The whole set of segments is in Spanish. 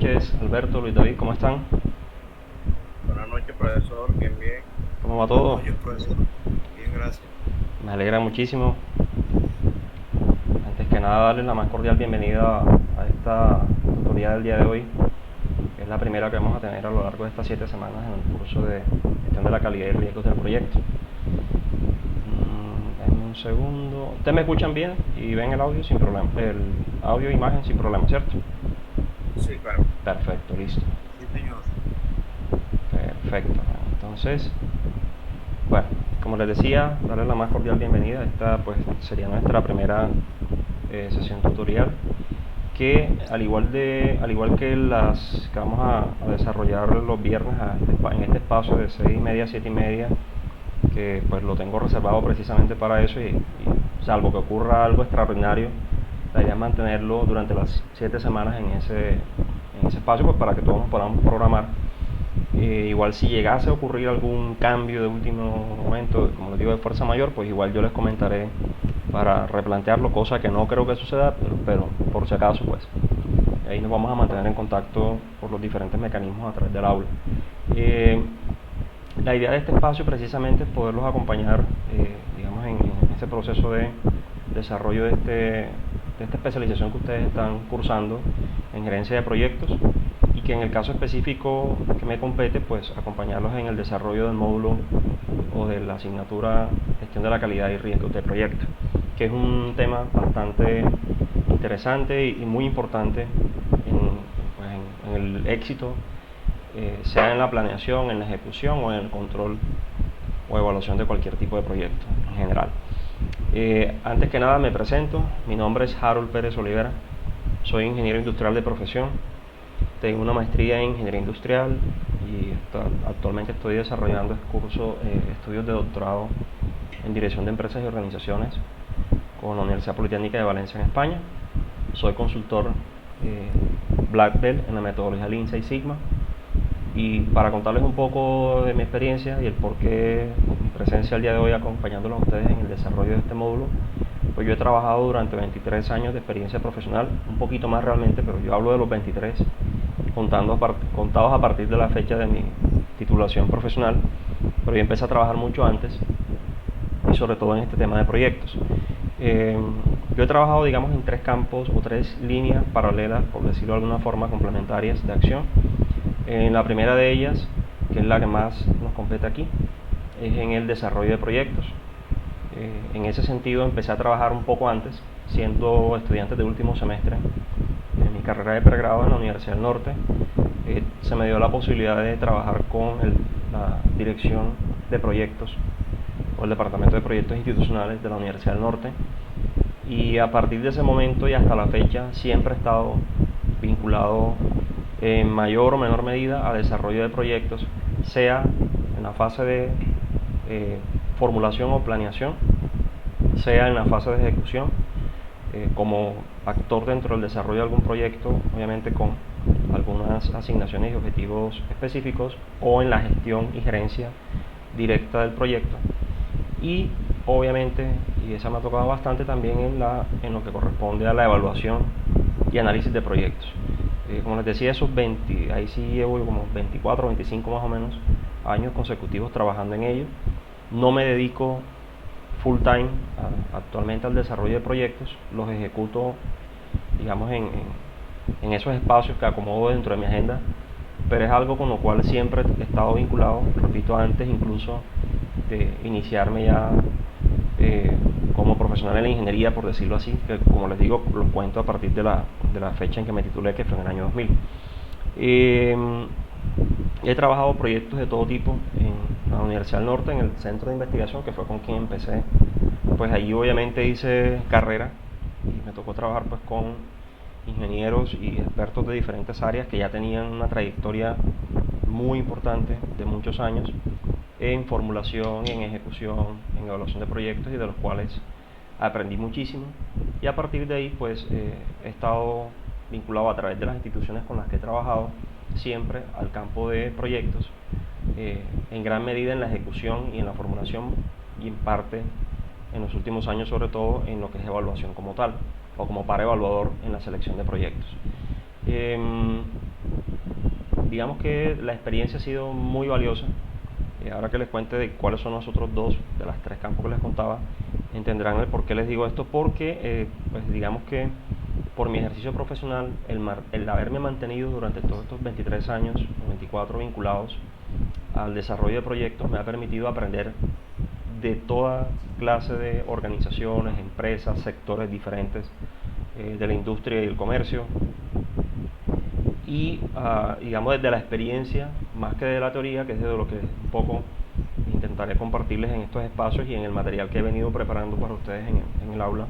noches, Alberto, Luis David, ¿cómo están? Buenas noches, profesor. Bien, bien. ¿Cómo va Buenas todo? noches, profesor. Bien, gracias. Me alegra muchísimo. Antes que nada, darles la más cordial bienvenida a esta tutoría del día de hoy, que es la primera que vamos a tener a lo largo de estas 7 semanas en el curso de gestión de la calidad y riesgos del proyecto. Denme un segundo. ¿Ustedes me escuchan bien y ven el audio sin problema? El audio e imagen sin problema, ¿cierto? Sí, claro. Perfecto, listo. Sí, señor. Perfecto. Entonces, bueno, como les decía, darles la más cordial bienvenida. Esta pues sería nuestra primera sesión tutorial, que al igual que las que vamos a desarrollar los viernes en este espacio de 6:30 a 7:30, que pues lo tengo reservado precisamente para eso, y salvo que ocurra algo extraordinario, la idea es mantenerlo durante las 7 semanas en ese espacio, pues para que todos nos podamos programar. Igual si llegase a ocurrir algún cambio de último momento, como les digo, de fuerza mayor, pues igual yo les comentaré para replantearlo, cosa que no creo que suceda, pero por si acaso, pues ahí nos vamos a mantener en contacto por los diferentes mecanismos a través del aula. La idea de este espacio precisamente es poderlos acompañar, digamos, en ese proceso de desarrollo de esta especialización que ustedes están cursando en gerencia de proyectos, y que en el caso específico que me compete, pues acompañarlos en el desarrollo del módulo o de la asignatura gestión de la calidad y riesgos de proyecto, que es un tema bastante interesante y muy importante en el éxito, sea en la planeación, en la ejecución o en el control o evaluación de cualquier tipo de proyecto en general. Antes que nada me presento, mi nombre es Harold Pérez Olivera, soy ingeniero industrial de profesión, tengo una maestría en ingeniería industrial y actualmente estoy desarrollando estudios de doctorado en dirección de empresas y organizaciones con la Universidad Politécnica de Valencia en España. Soy consultor Black Belt en la metodología Lean Six Sigma. Y para contarles un poco de mi experiencia y el por qué mi presencia el día de hoy acompañándolos a ustedes en el desarrollo de este módulo, pues yo he trabajado durante 23 años de experiencia profesional, un poquito más realmente, pero yo hablo de los 23, contados a partir de la fecha de mi titulación profesional, pero yo empecé a trabajar mucho antes y sobre todo en este tema de proyectos. Yo he trabajado, digamos, en 3 campos o 3 líneas paralelas, por decirlo de alguna forma, complementarias de acción. En la primera de ellas, que es la que más nos compete aquí, es en el desarrollo de proyectos. En ese sentido empecé a trabajar un poco antes, siendo estudiante de último semestre en mi carrera de pregrado en la Universidad del Norte. Se me dio la posibilidad de trabajar con la dirección de proyectos o el departamento de proyectos institucionales de la Universidad del Norte, y a partir de ese momento y hasta la fecha siempre he estado vinculado en mayor o menor medida a desarrollo de proyectos, sea en la fase de formulación o planeación, sea en la fase de ejecución, como actor dentro del desarrollo de algún proyecto, obviamente con algunas asignaciones y objetivos específicos, o en la gestión y gerencia directa del proyecto. Y obviamente, y esa me ha tocado bastante también en lo que corresponde a la evaluación y análisis de proyectos. Como les decía, ahí sí llevo como 24 o 25 más o menos años consecutivos trabajando en ello. No me dedico full time actualmente al desarrollo de proyectos, los ejecuto, digamos, en esos espacios que acomodo dentro de mi agenda, pero es algo con lo cual siempre he estado vinculado, repito, antes incluso de iniciarme ya como profesional en la ingeniería, por decirlo así, que como les digo, los cuento a partir de la fecha en que me titulé, que fue en el año 2000. He trabajado proyectos de todo tipo en la Universidad del Norte, en el centro de investigación, que fue con quien empecé. Pues allí obviamente hice carrera y me tocó trabajar pues con ingenieros y expertos de diferentes áreas que ya tenían una trayectoria muy importante de muchos años en formulación, en ejecución, en evaluación de proyectos, y de los cuales aprendí muchísimo. Y a partir de ahí pues he estado vinculado a través de las instituciones con las que he trabajado siempre al campo de proyectos, en gran medida en la ejecución y en la formulación, y en parte en los últimos años sobre todo en lo que es evaluación como tal, o como par evaluador en la selección de proyectos. digamos que la experiencia ha sido muy valiosa. Ahora que les cuente de cuáles son los otros dos de las tres campos que les contaba, entenderán el por qué les digo esto, porque pues digamos que por mi ejercicio profesional, el haberme mantenido durante todos estos 23 años o 24 vinculados al desarrollo de proyectos me ha permitido aprender de toda clase de organizaciones, empresas, sectores diferentes de la industria y el comercio, y digamos desde la experiencia más que de la teoría, que es de lo que un poco intentaré compartirles en estos espacios y en el material que he venido preparando para ustedes en el aula.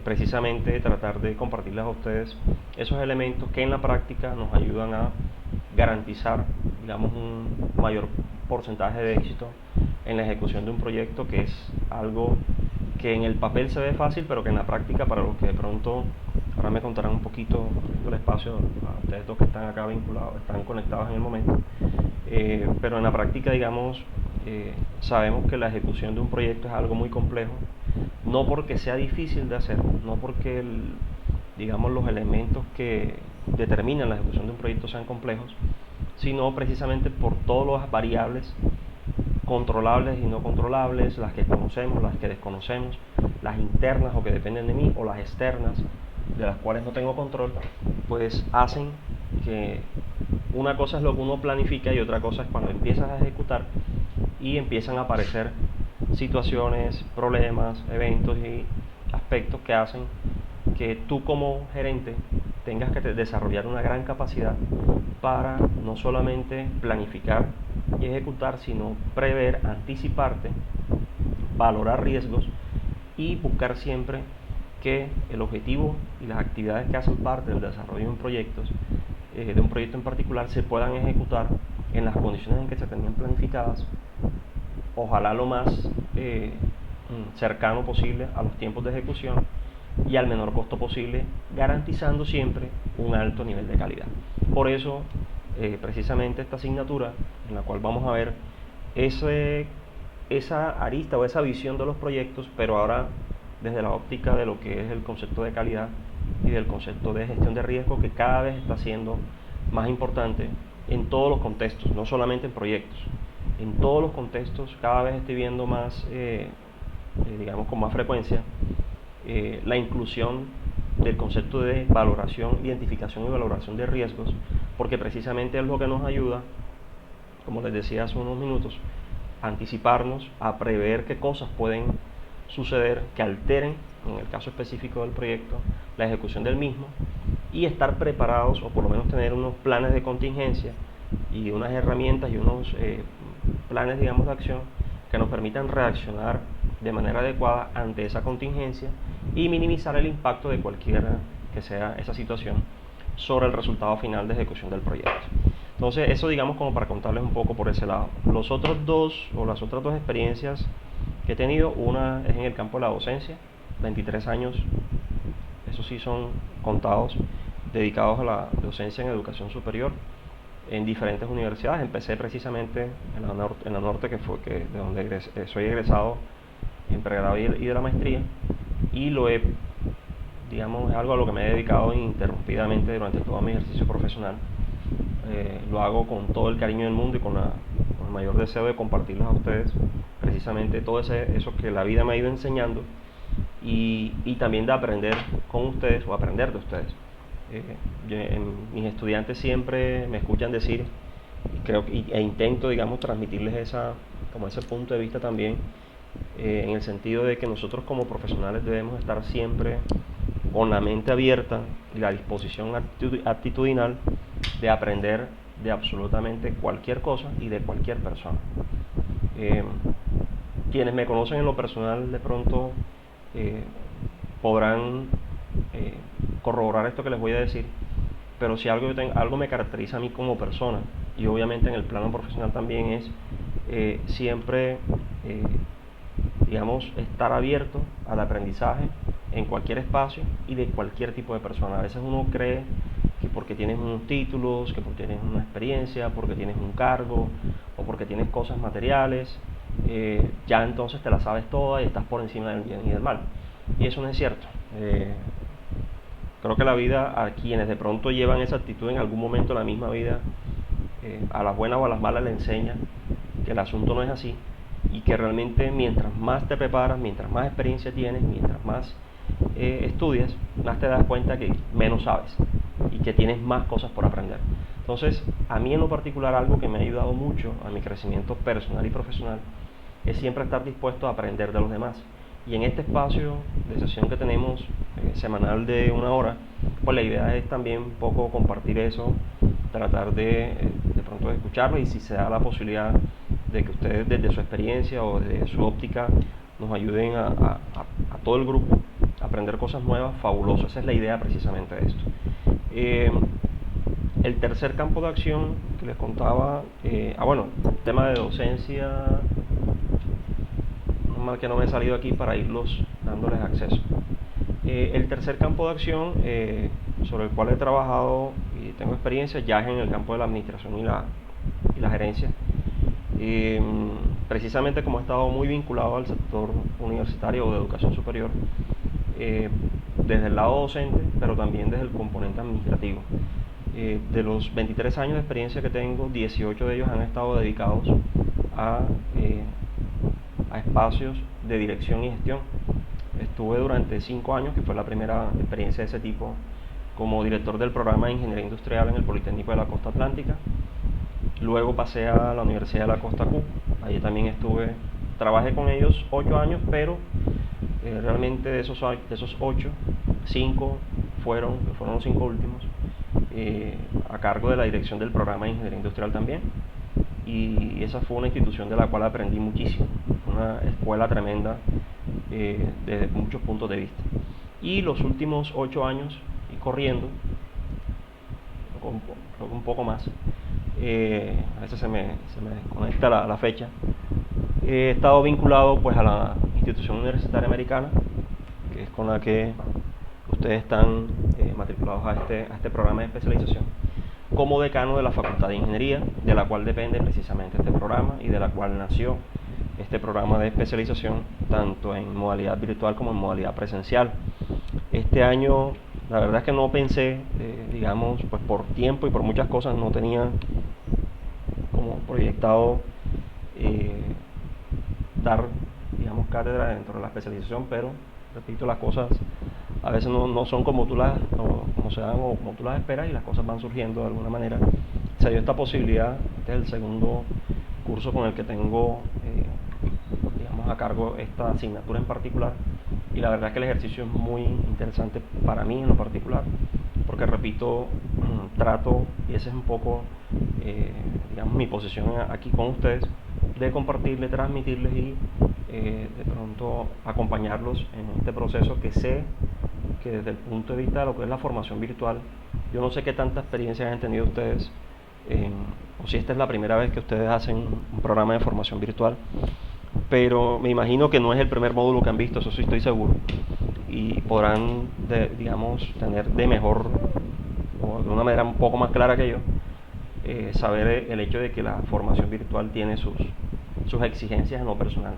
Precisamente tratar de compartirles a ustedes esos elementos que en la práctica nos ayudan a garantizar, digamos, un mayor porcentaje de éxito en la ejecución de un proyecto, que es algo que en el papel se ve fácil, pero que en la práctica, para los que de pronto ahora me contarán un poquito del espacio a ustedes dos que están acá vinculados, están conectados en el momento, pero en la práctica, digamos, sabemos que la ejecución de un proyecto es algo muy complejo, no porque sea difícil de hacer, no porque digamos los elementos que determinan la ejecución de un proyecto sean complejos, sino precisamente por todas las variables controlables y no controlables, las que conocemos, las que desconocemos, las internas o que dependen de mí, o las externas de las cuales no tengo control, pues hacen que una cosa es lo que uno planifica y otra cosa es cuando empiezas a ejecutar y empiezan a aparecer situaciones, problemas, eventos y aspectos que hacen que tú como gerente tengas que desarrollar una gran capacidad para no solamente planificar y ejecutar, sino prever, anticiparte, valorar riesgos y buscar siempre que el objetivo y las actividades que hacen parte del desarrollo de un proyecto en particular se puedan ejecutar en las condiciones en que se tenían planificadas, ojalá lo más cercano posible a los tiempos de ejecución y al menor costo posible, garantizando siempre un alto nivel de calidad. Por eso, precisamente esta asignatura, en la cual vamos a ver esa arista o esa visión de los proyectos, pero ahora desde la óptica de lo que es el concepto de calidad y del concepto de gestión de riesgo, que cada vez está siendo más importante en todos los contextos, no solamente en proyectos. En todos los contextos cada vez estoy viendo más, digamos con más frecuencia, la inclusión del concepto de valoración, identificación y valoración de riesgos, porque precisamente es lo que nos ayuda, como les decía hace unos minutos, a anticiparnos, a prever qué cosas pueden suceder que alteren, en el caso específico del proyecto, la ejecución del mismo, y estar preparados, o por lo menos tener unos planes de contingencia y unas herramientas y unos planes, digamos, de acción que nos permitan reaccionar de manera adecuada ante esa contingencia y minimizar el impacto de cualquiera que sea esa situación sobre el resultado final de ejecución del proyecto. Entonces, eso, digamos, como para contarles un poco por ese lado. Las otras dos experiencias que he tenido, una es en el campo de la docencia, 23 años, eso sí son contados, dedicados a la docencia en educación superior en diferentes universidades. Empecé precisamente en la Norte, de donde soy egresado en pregrado y de la maestría, y digamos, es algo a lo que me he dedicado ininterrumpidamente durante todo mi ejercicio profesional. Lo hago con todo el cariño del mundo y con el mayor deseo de compartirles a ustedes precisamente todo eso que la vida me ha ido enseñando, y también de aprender con ustedes o aprender de ustedes. Mis estudiantes siempre me escuchan decir, e intento, digamos, transmitirles ese punto de vista también, en el sentido de que nosotros como profesionales debemos estar siempre con la mente abierta y la disposición actitudinal de aprender de absolutamente cualquier cosa y de cualquier persona. Quienes me conocen en lo personal de pronto podrán corroborar esto que les voy a decir, pero si algo me caracteriza a mí como persona, y obviamente en el plano profesional también, es siempre digamos, estar abierto al aprendizaje en cualquier espacio y de cualquier tipo de persona. A veces uno cree que porque tienes unos títulos, que porque tienes una experiencia, porque tienes un cargo o porque tienes cosas materiales, ya entonces te la sabes toda y estás por encima del bien y del mal. Y eso no es cierto. Creo que la vida, a quienes de pronto llevan esa actitud en algún momento de la misma vida, a las buenas o a las malas le enseña que el asunto no es así, y que realmente mientras más te preparas, mientras más experiencia tienes, mientras más estudias, más te das cuenta que menos sabes y que tienes más cosas por aprender. Entonces, a mí en lo particular, algo que me ha ayudado mucho a mi crecimiento personal y profesional es siempre estar dispuesto a aprender de los demás. Y en este espacio de sesión que tenemos semanal de 1 hora, pues la idea es también un poco compartir eso, tratar de pronto de escucharlo, y si se da la posibilidad de que ustedes desde su experiencia o desde su óptica nos ayuden a todo el grupo a aprender cosas nuevas, fabuloso. Esa es la idea precisamente de esto. El tercer campo de acción que les contaba, bueno, tema de docencia, mal que no me he salido aquí para irlos dándoles acceso. El tercer campo de acción sobre el cual he trabajado y tengo experiencia ya es en el campo de la administración y la gerencia. Precisamente como he estado muy vinculado al sector universitario o de educación superior, desde el lado docente, pero también desde el componente administrativo. De los 23 años de experiencia que tengo, 18 de ellos han estado dedicados a espacios de dirección y gestión. Estuve durante 5 años, que fue la primera experiencia de ese tipo, como director del programa de Ingeniería Industrial en el Politécnico de la Costa Atlántica. Luego pasé a la Universidad de la Costa Q. Allí también trabajé con ellos 8 años, pero realmente de esos 8, 5 fueron los 5 últimos a cargo de la dirección del programa de Ingeniería Industrial también. Y esa fue una institución de la cual aprendí muchísimo, una escuela tremenda desde muchos puntos de vista. Y los últimos 8 años, y corriendo, un poco más, a veces se me desconecta la fecha, he estado vinculado pues a la institución universitaria americana, que es con la que ustedes están matriculados a este programa de especialización, como decano de la Facultad de Ingeniería, de la cual depende precisamente este programa y de la cual nació este programa de especialización, tanto en modalidad virtual como en modalidad presencial. Este año, la verdad es que no pensé, digamos, pues por tiempo y por muchas cosas, no tenía como proyectado dar, digamos, cátedra dentro de la especialización, pero, repito, las cosas a veces no son como como se dan o como tú las esperas, y las cosas van surgiendo de alguna manera. Se dio esta posibilidad. Este es el segundo curso con el que tengo digamos, a cargo esta asignatura en particular, y la verdad es que el ejercicio es muy interesante para mí en lo particular, porque repito, trato, y esa es un poco digamos, mi posición aquí con ustedes, de compartirles, transmitirles y de pronto acompañarlos en este proceso, que sé que desde el punto de vista de lo que es la formación virtual, yo no sé qué tanta experiencia han tenido ustedes, o si esta es la primera vez que ustedes hacen un programa de formación virtual, pero me imagino que no es el primer módulo que han visto, eso sí estoy seguro, y podrán, digamos, tener de mejor, o de una manera un poco más clara que yo, saber el hecho de que la formación virtual tiene sus exigencias en lo personal,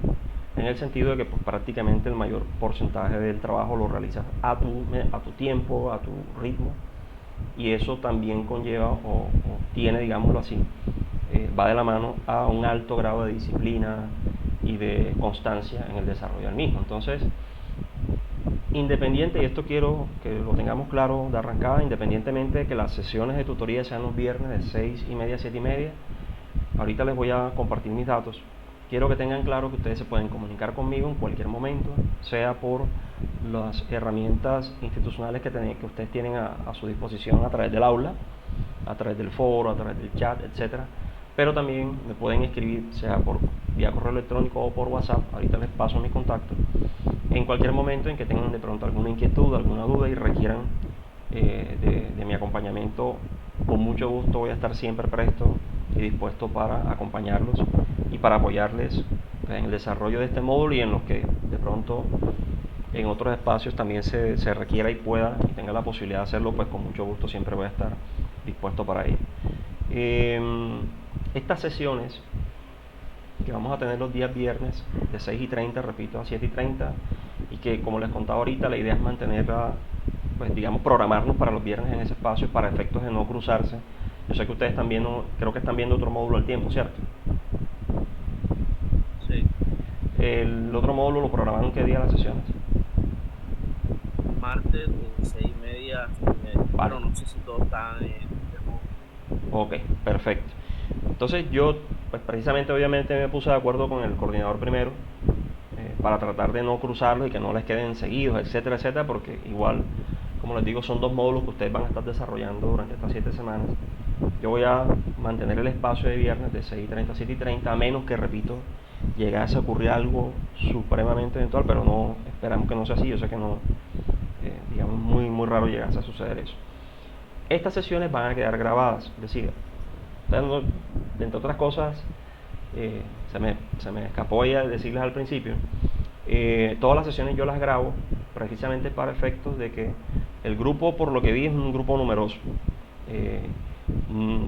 en el sentido de que pues, prácticamente el mayor porcentaje del trabajo lo realizas a tu tiempo, a tu ritmo, y eso también conlleva o tiene, digámoslo así, va de la mano a un alto grado de disciplina y de constancia en el desarrollo del mismo. Entonces, independiente, y esto quiero que lo tengamos claro de arrancada, independientemente de que las sesiones de tutoría sean los viernes de 6:30 a 7:30, ahorita les voy a compartir mis datos. Quiero que tengan claro que ustedes se pueden comunicar conmigo en cualquier momento, sea por las herramientas institucionales que ustedes tienen a su disposición a través del aula, a través del foro, a través del chat, etcétera. Pero también me pueden escribir, sea por vía correo electrónico o por WhatsApp, ahorita les paso mis contactos, en cualquier momento en que tengan de pronto alguna inquietud, alguna duda y requieran de mi acompañamiento. Con mucho gusto voy a estar siempre presto y dispuesto para acompañarlos y para apoyarles en el desarrollo de este módulo, y en los que de pronto en otros espacios también se requiera y pueda y tenga la posibilidad de hacerlo, pues con mucho gusto siempre voy a estar dispuesto para ello. Estas sesiones que vamos a tener los días viernes de 6:30, repito, a 7:30, y que, como les contaba ahorita, la idea es mantenerla pues digamos, programarnos para los viernes en ese espacio para efectos de no cruzarse. Yo sé que ustedes están viendo, creo que están viendo otro módulo al tiempo, ¿cierto? Sí, El otro módulo lo programaron qué día las sesiones. martes de 6:30 a 6:30. Vale. Pero no sé si todos están en el módulo. Ok, perfecto. Entonces yo, pues precisamente obviamente me puse de acuerdo con el coordinador primero para tratar de no cruzarlos y que no les queden seguidos, etcétera, etcétera, porque igual, como les digo, son dos módulos que ustedes van a estar desarrollando durante estas 7 semanas. Yo voy a mantener el espacio de viernes de 6:30 a 7:30, a menos que, repito, llegase a ocurrir algo supremamente eventual, pero no, esperamos que no sea así. Yo sé que no, digamos, muy raro llegase a suceder eso. Estas sesiones van a quedar grabadas, es decir, entre otras cosas, se me escapó ya decirles al principio, todas las sesiones yo las grabo precisamente para efectos de que el grupo, por lo que vi, es un grupo numeroso.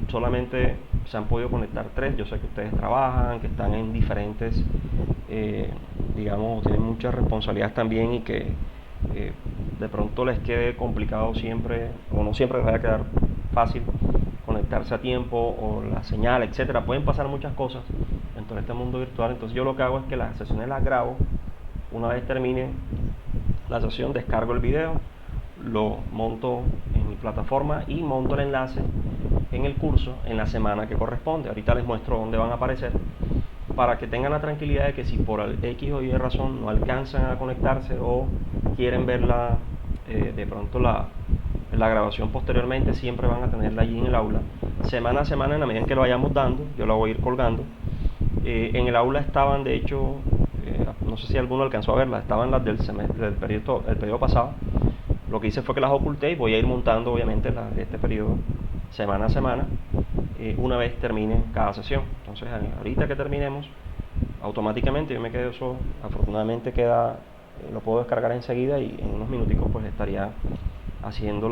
Solamente se han podido conectar 3. Yo sé que ustedes trabajan, que están en diferentes, digamos, tienen muchas responsabilidades también, y que de pronto les quede complicado siempre, o no siempre les vaya a quedar fácil conectarse a tiempo, o la señal, etcétera. Pueden pasar muchas cosas dentro de este mundo virtual. Entonces yo lo que hago es que las sesiones las grabo. Una vez termine la sesión, descargo el video, lo monto en mi plataforma y monto el enlace en el curso en la semana que corresponde. Ahorita les muestro dónde van a aparecer, para que tengan la tranquilidad de que si por X o Y razón no alcanzan a conectarse o quieren verla de pronto la grabación posteriormente, siempre van a tenerla allí en el aula, semana a semana, en la medida en que lo vayamos dando. Yo la voy a ir colgando. En el aula estaban, de hecho, no sé si alguno alcanzó a verlas, estaban las del periodo pasado. Lo que hice fue que las oculté y voy a ir montando obviamente las de este periodo semana a semana, una vez termine cada sesión. Entonces ahorita que terminemos, automáticamente yo me quedo, eso afortunadamente queda, lo puedo descargar enseguida, y en unos minuticos pues estaría haciendo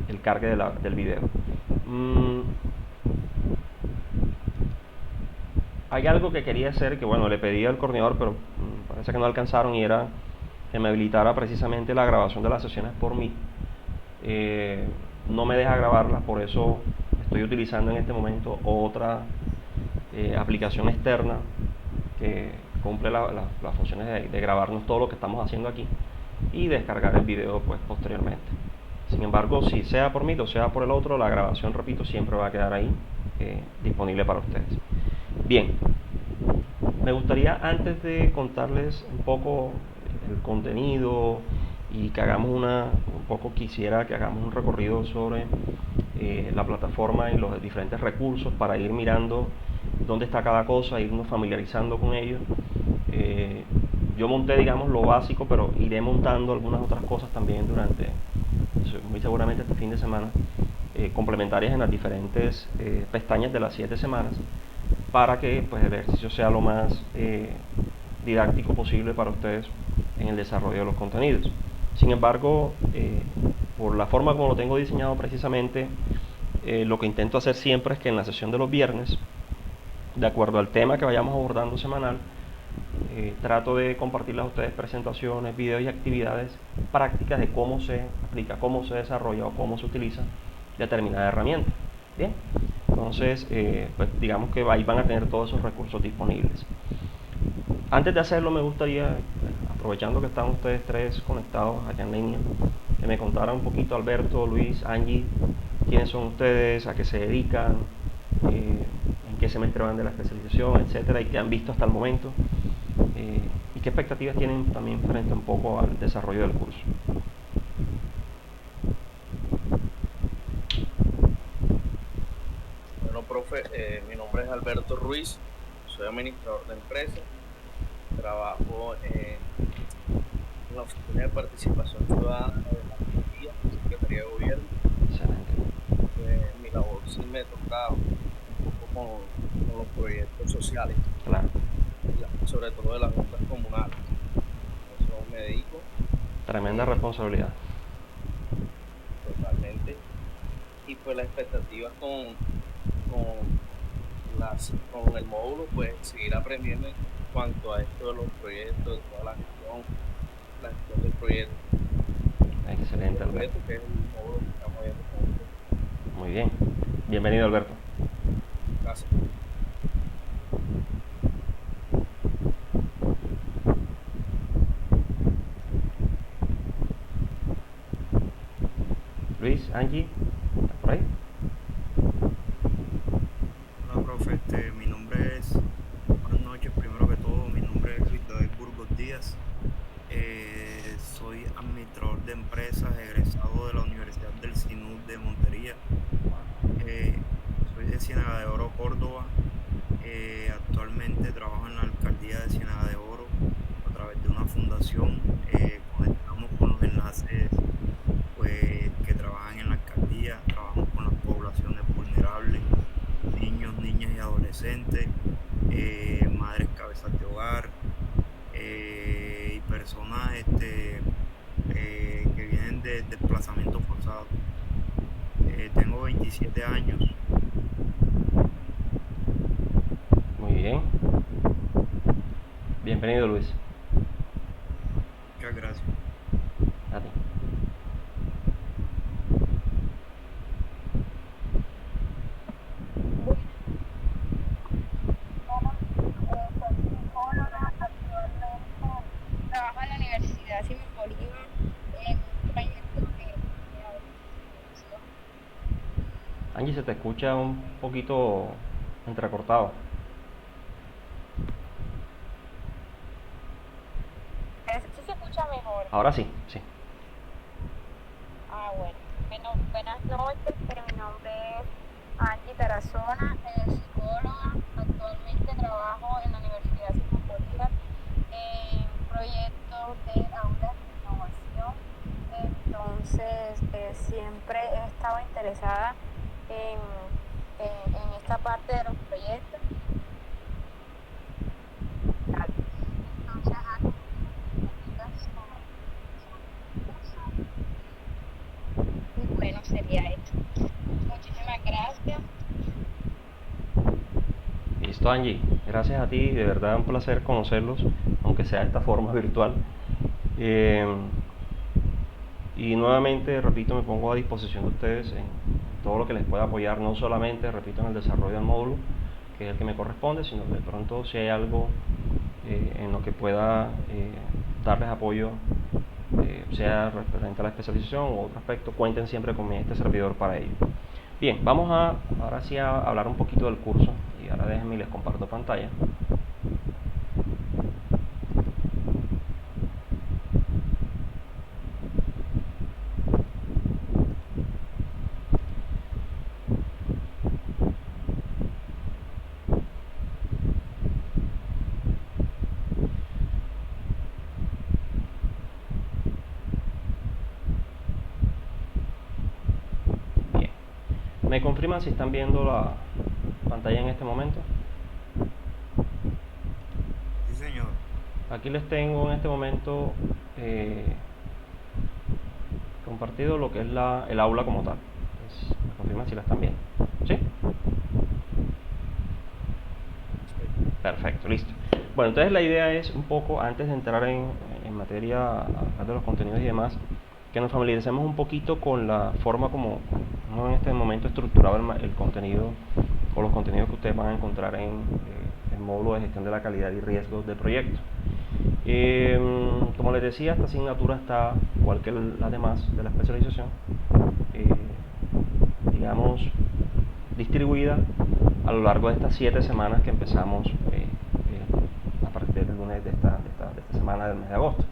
el cargue del video. Hay algo que quería hacer, que bueno, le pedí al coordinador, pero parece que no alcanzaron, y era que me habilitara precisamente la grabación de las sesiones por mí. No me deja grabarlas, por eso estoy utilizando en este momento otra aplicación externa que cumple las funciones de grabarnos todo lo que estamos haciendo aquí y descargar el video pues posteriormente. Sin embargo, si sea por mí o sea por el otro, la grabación, repito, siempre va a quedar ahí disponible para ustedes. Bien, me gustaría, antes de contarles un poco el contenido y que hagamos quisiera que hagamos un recorrido sobre la plataforma y los diferentes recursos, para ir mirando dónde está cada cosa, irnos familiarizando con ellos. Yo monté, digamos, lo básico, pero iré montando algunas otras cosas también durante, muy seguramente este fin de semana, complementarias en las diferentes pestañas de las 7 semanas, para que pues, el ejercicio sea lo más didáctico posible para ustedes en el desarrollo de los contenidos. Sin embargo, por la forma como lo tengo diseñado precisamente, lo que intento hacer siempre es que en la sesión de los viernes, de acuerdo al tema que vayamos abordando semanal, trato de compartirles a ustedes presentaciones, videos y actividades prácticas de cómo se aplica, cómo se desarrolla o cómo se utiliza determinada herramienta. Bien, entonces pues digamos que ahí van a tener todos esos recursos disponibles. Antes de hacerlo, me gustaría, aprovechando que están ustedes 3 conectados acá en línea, que me contaran un poquito, Alberto, Luis, Angie, quiénes son ustedes, a qué se dedican, en qué semestre van de la especialización, etcétera, y qué han visto hasta el momento, y qué expectativas tienen también frente un poco al desarrollo del curso. Bueno, profe, mi nombre es Alberto Ruiz, soy administrador de empresa, trabajo en la Oficina de Participación Ciudadana de la Alcaldía, Secretaría de Gobierno. Excelente. Mi labor sí me toca un poco con los proyectos sociales, Claro. sobre todo de las juntas comunales. A eso me dedico Tremenda responsabilidad. totalmente. Y pues las expectativas con el módulo, pues seguir aprendiendo en cuanto a esto de los proyectos, de toda la gestión del proyecto. Excelente, el Alberto. proyecto, que es el módulo que estamos viendo con ustedes. Muy bien. Bienvenido, Alberto. Gracias. Luis, Angie, ¿está por ahí? Hola, profe. Mi nombre es, buenas noches, primero que todo, mi nombre es Luis David Burgos Díaz. Soy administrador de empresas, egresado de la Universidad del SINUD de Montería. Soy de Ciénaga de Oro, Córdoba. Actualmente trabajo en la alcaldía de Ciénaga de Oro a través de una fundación. Conectamos con los enlaces pues, que trabajan en la alcaldía, trabajamos con las poblaciones vulnerables, niños, niñas y adolescentes, madres cabezas de hogar, y personas que vienen de desplazamiento forzado. Tengo 27 años. Muy bien. Bienvenido, Luis. Muchas gracias. A ti. Soy psicóloga, actualmente trabajo en la Universidad Simón Bolívar en un proyecto de audiovisual. Angie, se te escucha un poquito entrecortado. ¿Sí se escucha mejor? Ahora sí, sí. Bueno, buenas noches, mi nombre es Angie Tarazona, psicóloga, actualmente trabajo en la Universidad Simón Bolívar en un proyecto de aulas de innovación. Entonces, siempre he estado interesada en, en esta parte de los proyectos. Entonces, hago y bueno, sería esto. Muchísimas gracias. Listo, Angie. Gracias a ti. De verdad un placer conocerlos, aunque sea de esta forma virtual. Y nuevamente, repito, me pongo a disposición de ustedes en todo lo que les pueda apoyar, no solamente, repito, en el desarrollo del módulo, que es el que me corresponde, sino de pronto si hay algo en lo que pueda darles apoyo, sea referente a la especialización o otro aspecto, cuenten siempre con este servidor para ello. Bien, vamos ahora sí a hablar un poquito del curso, y ahora déjenme y les comparto pantalla. Bien, ¿me confirman si están viendo la pantalla en este momento? Sí, señor. Aquí les tengo en este momento compartido lo que es el aula como tal. Entonces, me confirman si la están viendo. ¿Sí? Perfecto, listo. Bueno, entonces la idea es un poco, antes de entrar en materia, hablar de los contenidos y demás, que nos familiaricemos un poquito con la forma como en este momento estructurado el contenido o los contenidos que ustedes van a encontrar en el módulo de gestión de la calidad y riesgos de proyectos. Como les decía, esta asignatura está, igual que las demás de la especialización, digamos, distribuida a lo largo de estas 7 semanas que empezamos a partir del lunes de esta semana del mes de agosto.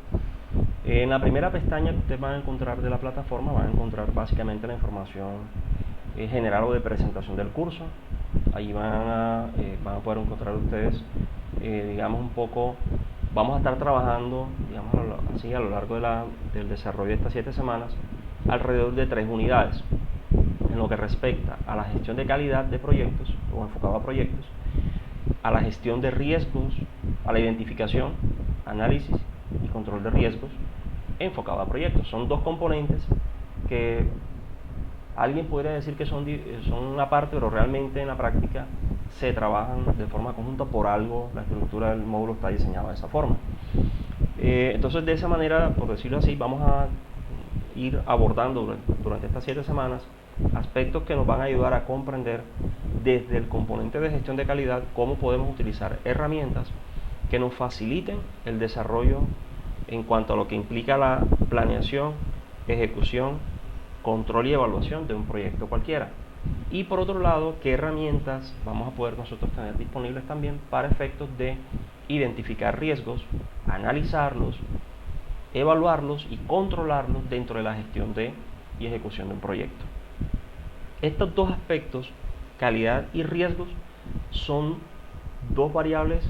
En la primera pestaña que ustedes van a encontrar de la plataforma, van a encontrar básicamente la información general o de presentación del curso. Ahí van a poder encontrar ustedes, digamos, un poco, vamos a estar trabajando, digamos, así a lo largo del desarrollo de estas 7 semanas, alrededor de 3 unidades. En lo que respecta a la gestión de calidad de proyectos o enfocado a proyectos, a la gestión de riesgos, a la identificación, análisis y control de riesgos enfocado a proyectos. Son dos componentes que alguien podría decir que son una parte, pero realmente en la práctica se trabajan de forma conjunta. Por algo la estructura del módulo está diseñada de esa forma. Entonces, de esa manera, por decirlo así, vamos a ir abordando durante estas 7 semanas aspectos que nos van a ayudar a comprender desde el componente de gestión de calidad cómo podemos utilizar herramientas que nos faciliten el desarrollo en cuanto a lo que implica la planeación, ejecución, control y evaluación de un proyecto cualquiera. Y por otro lado, qué herramientas vamos a poder nosotros tener disponibles también para efectos de identificar riesgos, analizarlos, evaluarlos y controlarlos dentro de la gestión y ejecución de un proyecto. Estos dos aspectos, calidad y riesgos, son dos variables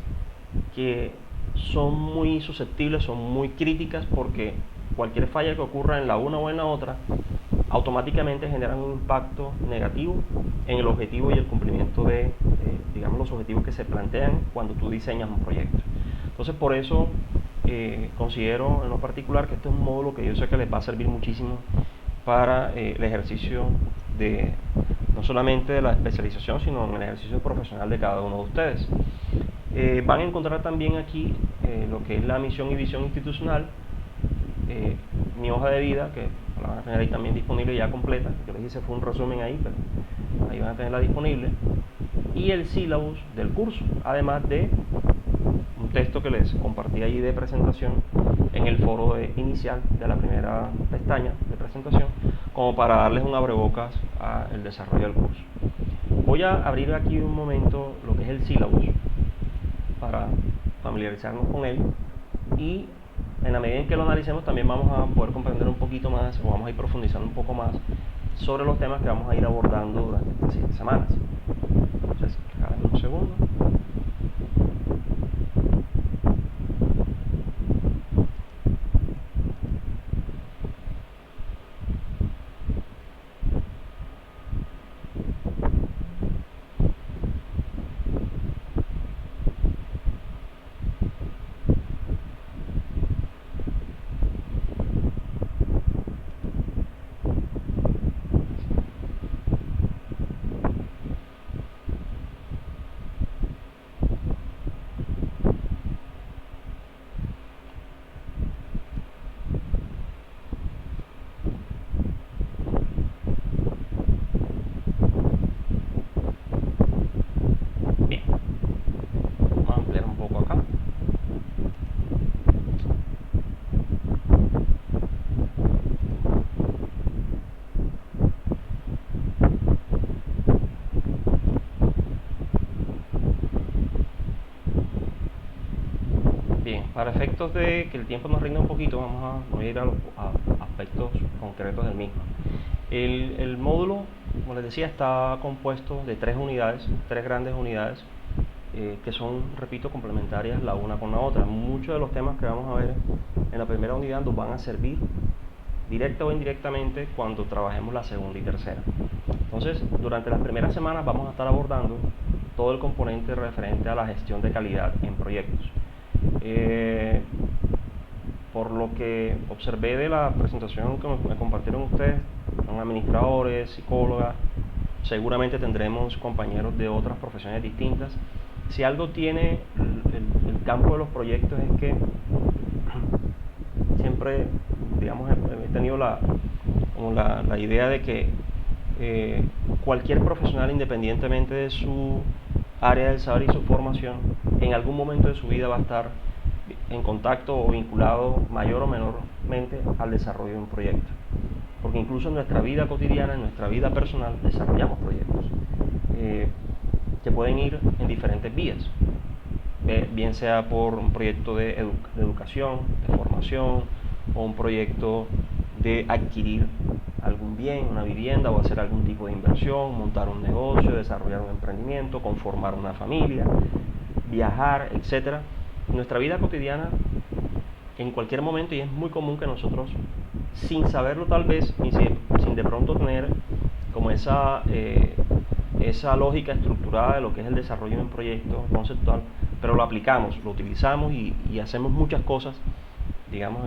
que son muy susceptibles, son muy críticas, porque cualquier falla que ocurra en la una o en la otra automáticamente generan un impacto negativo en el objetivo y el cumplimiento de, digamos, los objetivos que se plantean cuando tú diseñas un proyecto. Entonces, por eso considero en lo particular que este es un módulo que yo sé que les va a servir muchísimo para el ejercicio de no solamente de la especialización, sino en el ejercicio profesional de cada uno de ustedes. Van a encontrar también aquí lo que es la misión y visión institucional, mi hoja de vida, que la van a tener ahí también disponible ya completa. Yo les hice fue un resumen ahí, pero ahí van a tenerla disponible, y el sílabus del curso, además de un texto que les compartí allí de presentación en el foro inicial de la primera pestaña de presentación, como para darles un abrebocas al desarrollo del curso. Voy a abrir aquí un momento lo que es el sílabus para familiarizarnos con él, y en la medida en que lo analicemos también vamos a poder comprender un poquito más, o vamos a ir profundizando un poco más sobre los temas que vamos a ir abordando durante estas 7 semanas. Entonces, déjame un segundo. Para efectos de que el tiempo nos rinda un poquito, vamos a ir a los aspectos concretos del mismo. El módulo, como les decía, está compuesto de 3 unidades, 3 grandes unidades, que son, repito, complementarias la una con la otra. Muchos de los temas que vamos a ver en la primera unidad nos van a servir directa o indirectamente cuando trabajemos la segunda y tercera. Entonces, durante las primeras semanas vamos a estar abordando todo el componente referente a la gestión de calidad en proyectos. Por lo que observé de la presentación que me compartieron ustedes, son administradores, psicólogas, seguramente tendremos compañeros de otras profesiones distintas. Si algo tiene el campo de los proyectos es que siempre, digamos, he tenido la idea de que cualquier profesional, independientemente de su área del saber y su formación, en algún momento de su vida va a estar en contacto o vinculado mayor o menormente al desarrollo de un proyecto, porque incluso en nuestra vida cotidiana, en nuestra vida personal, desarrollamos proyectos que pueden ir en diferentes vías, bien sea por un proyecto de educación, de formación, o un proyecto de adquirir algún bien, una vivienda, o hacer algún tipo de inversión, montar un negocio, desarrollar un emprendimiento, conformar una familia, viajar, etc. En nuestra vida cotidiana, en cualquier momento, y es muy común que nosotros, sin saberlo tal vez, y sin de pronto tener como esa lógica estructurada de lo que es el desarrollo de un proyecto conceptual, pero lo aplicamos, lo utilizamos y hacemos muchas cosas, digamos,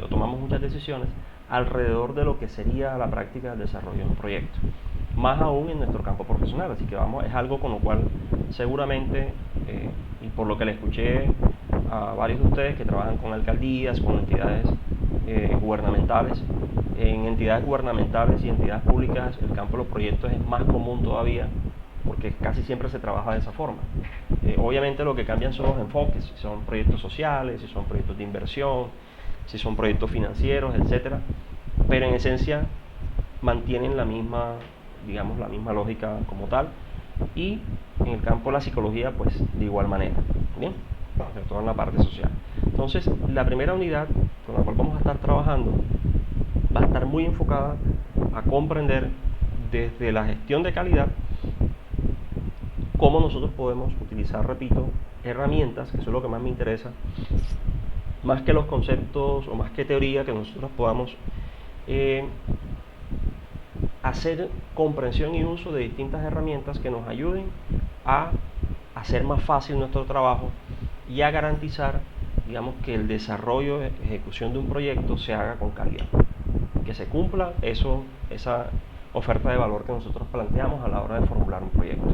tomamos muchas decisiones alrededor de lo que sería la práctica del desarrollo de un proyecto, más aún en nuestro campo profesional. Así que es algo con lo cual seguramente, y por lo que le escuché a varios de ustedes que trabajan con alcaldías, con entidades gubernamentales. En entidades gubernamentales y entidades públicas el campo de los proyectos es más común todavía, porque casi siempre se trabaja de esa forma. Obviamente lo que cambian son los enfoques, si son proyectos sociales, si son proyectos de inversión, si son proyectos financieros, etcétera, pero en esencia mantienen la misma, digamos, la misma lógica como tal, y en el campo de la psicología pues de igual manera, bien, sobre todo en la parte social. Entonces la primera unidad con la cual vamos a estar trabajando va a estar muy enfocada a comprender desde la gestión de calidad cómo nosotros podemos utilizar, repito, herramientas, que eso es lo que más me interesa, más que los conceptos o más que teoría, que nosotros podamos hacer comprensión y uso de distintas herramientas que nos ayuden a hacer más fácil nuestro trabajo y a garantizar, digamos, que el desarrollo y ejecución de un proyecto se haga con calidad, que se cumpla esa oferta de valor que nosotros planteamos a la hora de formular un proyecto.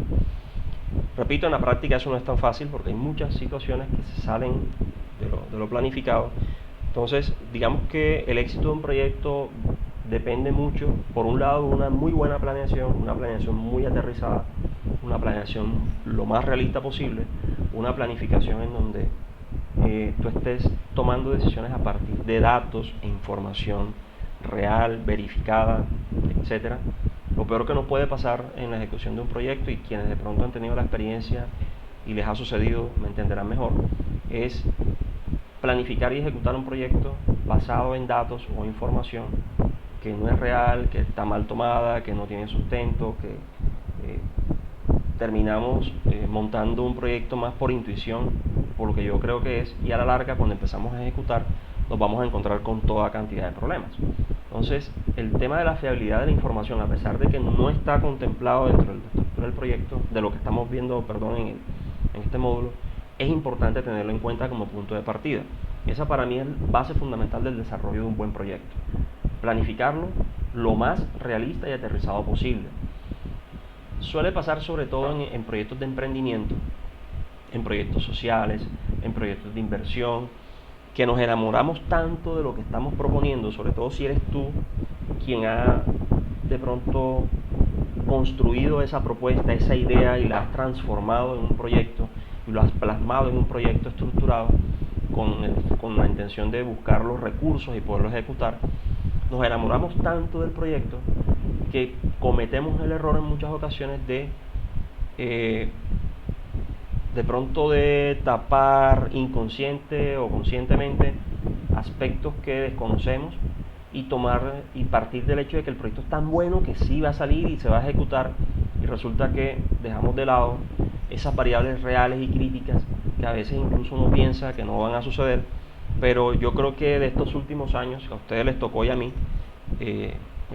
Repito, en la práctica eso no es tan fácil porque hay muchas situaciones que se salen de lo planificado. Entonces, digamos que el éxito de un proyecto depende mucho, por un lado, de una muy buena planeación, una planeación muy aterrizada, una planeación lo más realista posible, una planificación en donde tú estés tomando decisiones a partir de datos e información real, verificada, etcétera. Lo peor que nos puede pasar en la ejecución de un proyecto, y quienes de pronto han tenido la experiencia y les ha sucedido me entenderán mejor, es planificar y ejecutar un proyecto basado en datos o información que no es real, que está mal tomada, que no tiene sustento, que terminamos montando un proyecto más por intuición, por lo que yo creo que es, y a la larga cuando empezamos a ejecutar nos vamos a encontrar con toda cantidad de problemas. Entonces, el tema de la fiabilidad de la información, a pesar de que no está contemplado dentro de la estructura del proyecto, de lo que estamos viendo, en este módulo, es importante tenerlo en cuenta como punto de partida. Esa para mí es la base fundamental del desarrollo de un buen proyecto. Planificarlo lo más realista y aterrizado posible. Suele pasar sobre todo en proyectos de emprendimiento, en proyectos sociales, en proyectos de inversión, que nos enamoramos tanto de lo que estamos proponiendo, sobre todo si eres tú quien ha de pronto construido esa propuesta, esa idea, y la has transformado en un proyecto y lo has plasmado en un proyecto estructurado con la intención de buscar los recursos y poderlo ejecutar. Nos enamoramos tanto del proyecto que cometemos el error en muchas ocasiones de pronto de tapar inconsciente o conscientemente aspectos que desconocemos y partir del hecho de que el proyecto es tan bueno que sí va a salir y se va a ejecutar, y resulta que dejamos de lado esas variables reales y críticas que a veces incluso uno piensa que no van a suceder. Pero yo creo que de estos últimos años, que a ustedes les tocó y a mí,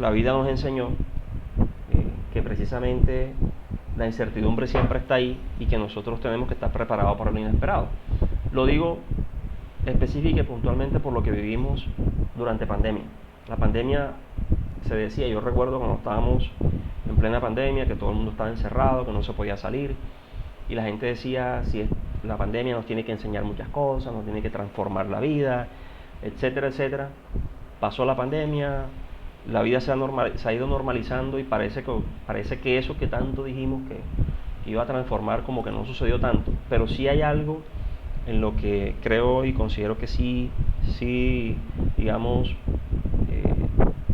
la vida nos enseñó que precisamente la incertidumbre siempre está ahí y que nosotros tenemos que estar preparados para lo inesperado. Lo digo específica y puntualmente por lo que vivimos durante pandemia. La pandemia se decía, yo recuerdo cuando estábamos en plena pandemia, que todo el mundo estaba encerrado, que no se podía salir, y la gente decía, si la pandemia nos tiene que enseñar muchas cosas, nos tiene que transformar la vida, etcétera, etcétera. Pasó la pandemia, la vida se ha ido normalizando, y parece que eso que tanto dijimos que iba a transformar como que no sucedió tanto. Pero sí hay algo en lo que creo y considero que sí digamos,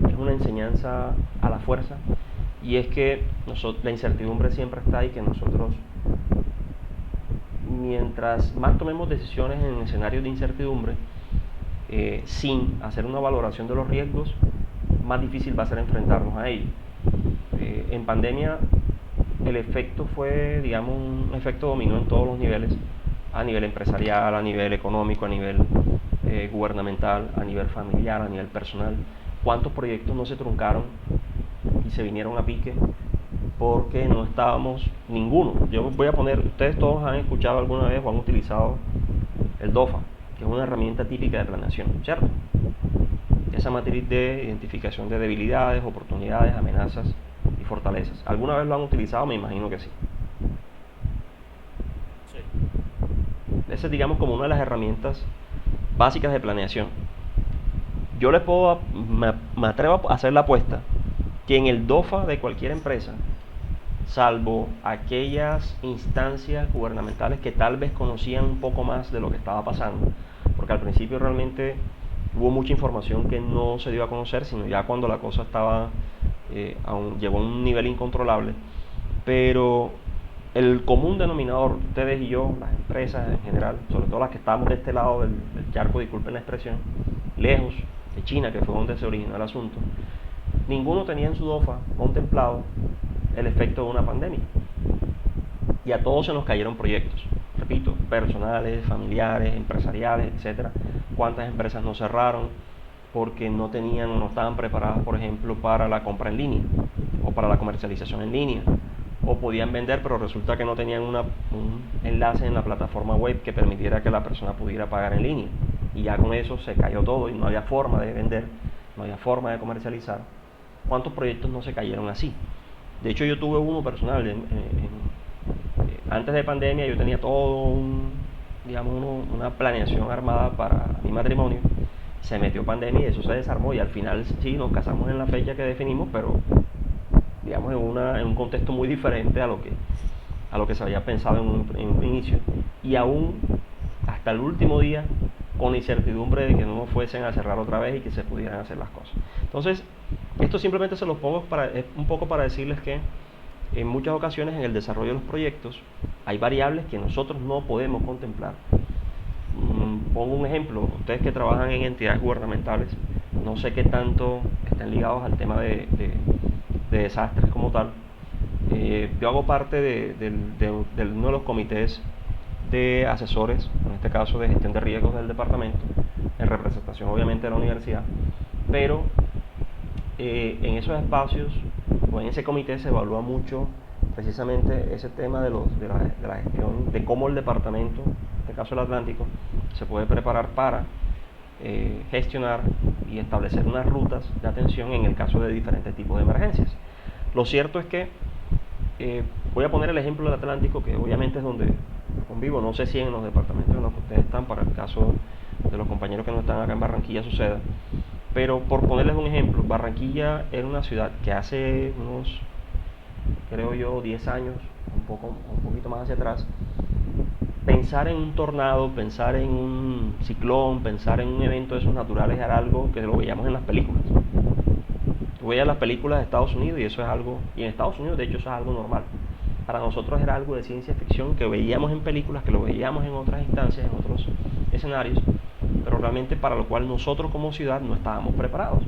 es una enseñanza a la fuerza, y es que la incertidumbre siempre está, y que nosotros, mientras más tomemos decisiones en escenarios de incertidumbre, sin hacer una valoración de los riesgos, más difícil va a ser enfrentarnos a ellos. En pandemia el efecto fue, digamos, un efecto dominó en todos los niveles, a nivel empresarial, a nivel económico, a nivel gubernamental, a nivel familiar, a nivel personal. ¿Cuántos proyectos no se truncaron y se vinieron a pique porque no estábamos ninguno? Yo voy a poner, ustedes todos han escuchado alguna vez o han utilizado el DOFA, que es una herramienta típica de planeación, ¿cierto? Esa matriz de identificación de debilidades, oportunidades, amenazas y fortalezas. ¿Alguna vez lo han utilizado? Me imagino que sí. Esa es, digamos, como una de las herramientas básicas de planeación. yo me atrevo a hacer la apuesta que en el DOFA de cualquier empresa, salvo aquellas instancias gubernamentales que tal vez conocían un poco más de lo que estaba pasando, porque al principio realmente hubo mucha información que no se dio a conocer, sino ya cuando la cosa llegó a un nivel incontrolable. Pero el común denominador, ustedes y yo, las empresas en general, sobre todo las que estamos de este lado del charco, disculpen la expresión, lejos de China, que fue donde se originó el asunto, ninguno tenía en su DOFA contemplado el efecto de una pandemia. Y a todos se nos cayeron proyectos, repito, personales, familiares, empresariales, etcétera. ¿Cuántas empresas no cerraron porque no tenían o no estaban preparadas, por ejemplo, para la compra en línea o para la comercialización en línea? O podían vender, pero resulta que no tenían un enlace en la plataforma web que permitiera que la persona pudiera pagar en línea. Y ya con eso se cayó todo y no había forma de vender, no había forma de comercializar. ¿Cuántos proyectos no se cayeron así? De hecho, yo tuve uno personal. Antes de pandemia yo tenía todo una planeación armada para mi matrimonio. Se metió pandemia y eso se desarmó, y al final sí nos casamos en la fecha que definimos, pero digamos en un contexto muy diferente a lo que se había pensado en un inicio, y aún hasta el último día con la incertidumbre de que no nos fuesen a cerrar otra vez y que se pudieran hacer las cosas. Entonces, esto simplemente se los pongo un poco para decirles que en muchas ocasiones en el desarrollo de los proyectos hay variables que nosotros no podemos contemplar. Pongo un ejemplo: ustedes que trabajan en entidades gubernamentales, no sé qué tanto estén ligados al tema de desastres como tal. Yo hago parte de uno de los comités de asesores, en este caso de gestión de riesgos del departamento, en representación obviamente de la universidad, pero en esos espacios o en ese comité se evalúa mucho precisamente ese tema de la gestión, de cómo el departamento, en este caso el Atlántico, se puede preparar para gestionar y establecer unas rutas de atención en el caso de diferentes tipos de emergencias. Lo cierto es que voy a poner el ejemplo del Atlántico, que obviamente es donde convivo. No sé si en los departamentos en los que ustedes están, para el caso de los compañeros que no están acá en Barranquilla, suceda. Pero por ponerles un ejemplo, Barranquilla era una ciudad que hace unos, creo yo, 10 años, un poquito más hacia atrás, pensar en un tornado, pensar en un ciclón, pensar en un evento de esos naturales era algo que lo veíamos en las películas. Tú veías las películas de Estados Unidos y eso es algo, y en Estados Unidos de hecho eso es algo normal. Para nosotros era algo de ciencia ficción que veíamos en películas, que lo veíamos en otras instancias, en otros escenarios, pero realmente para lo cual nosotros como ciudad no estábamos preparados.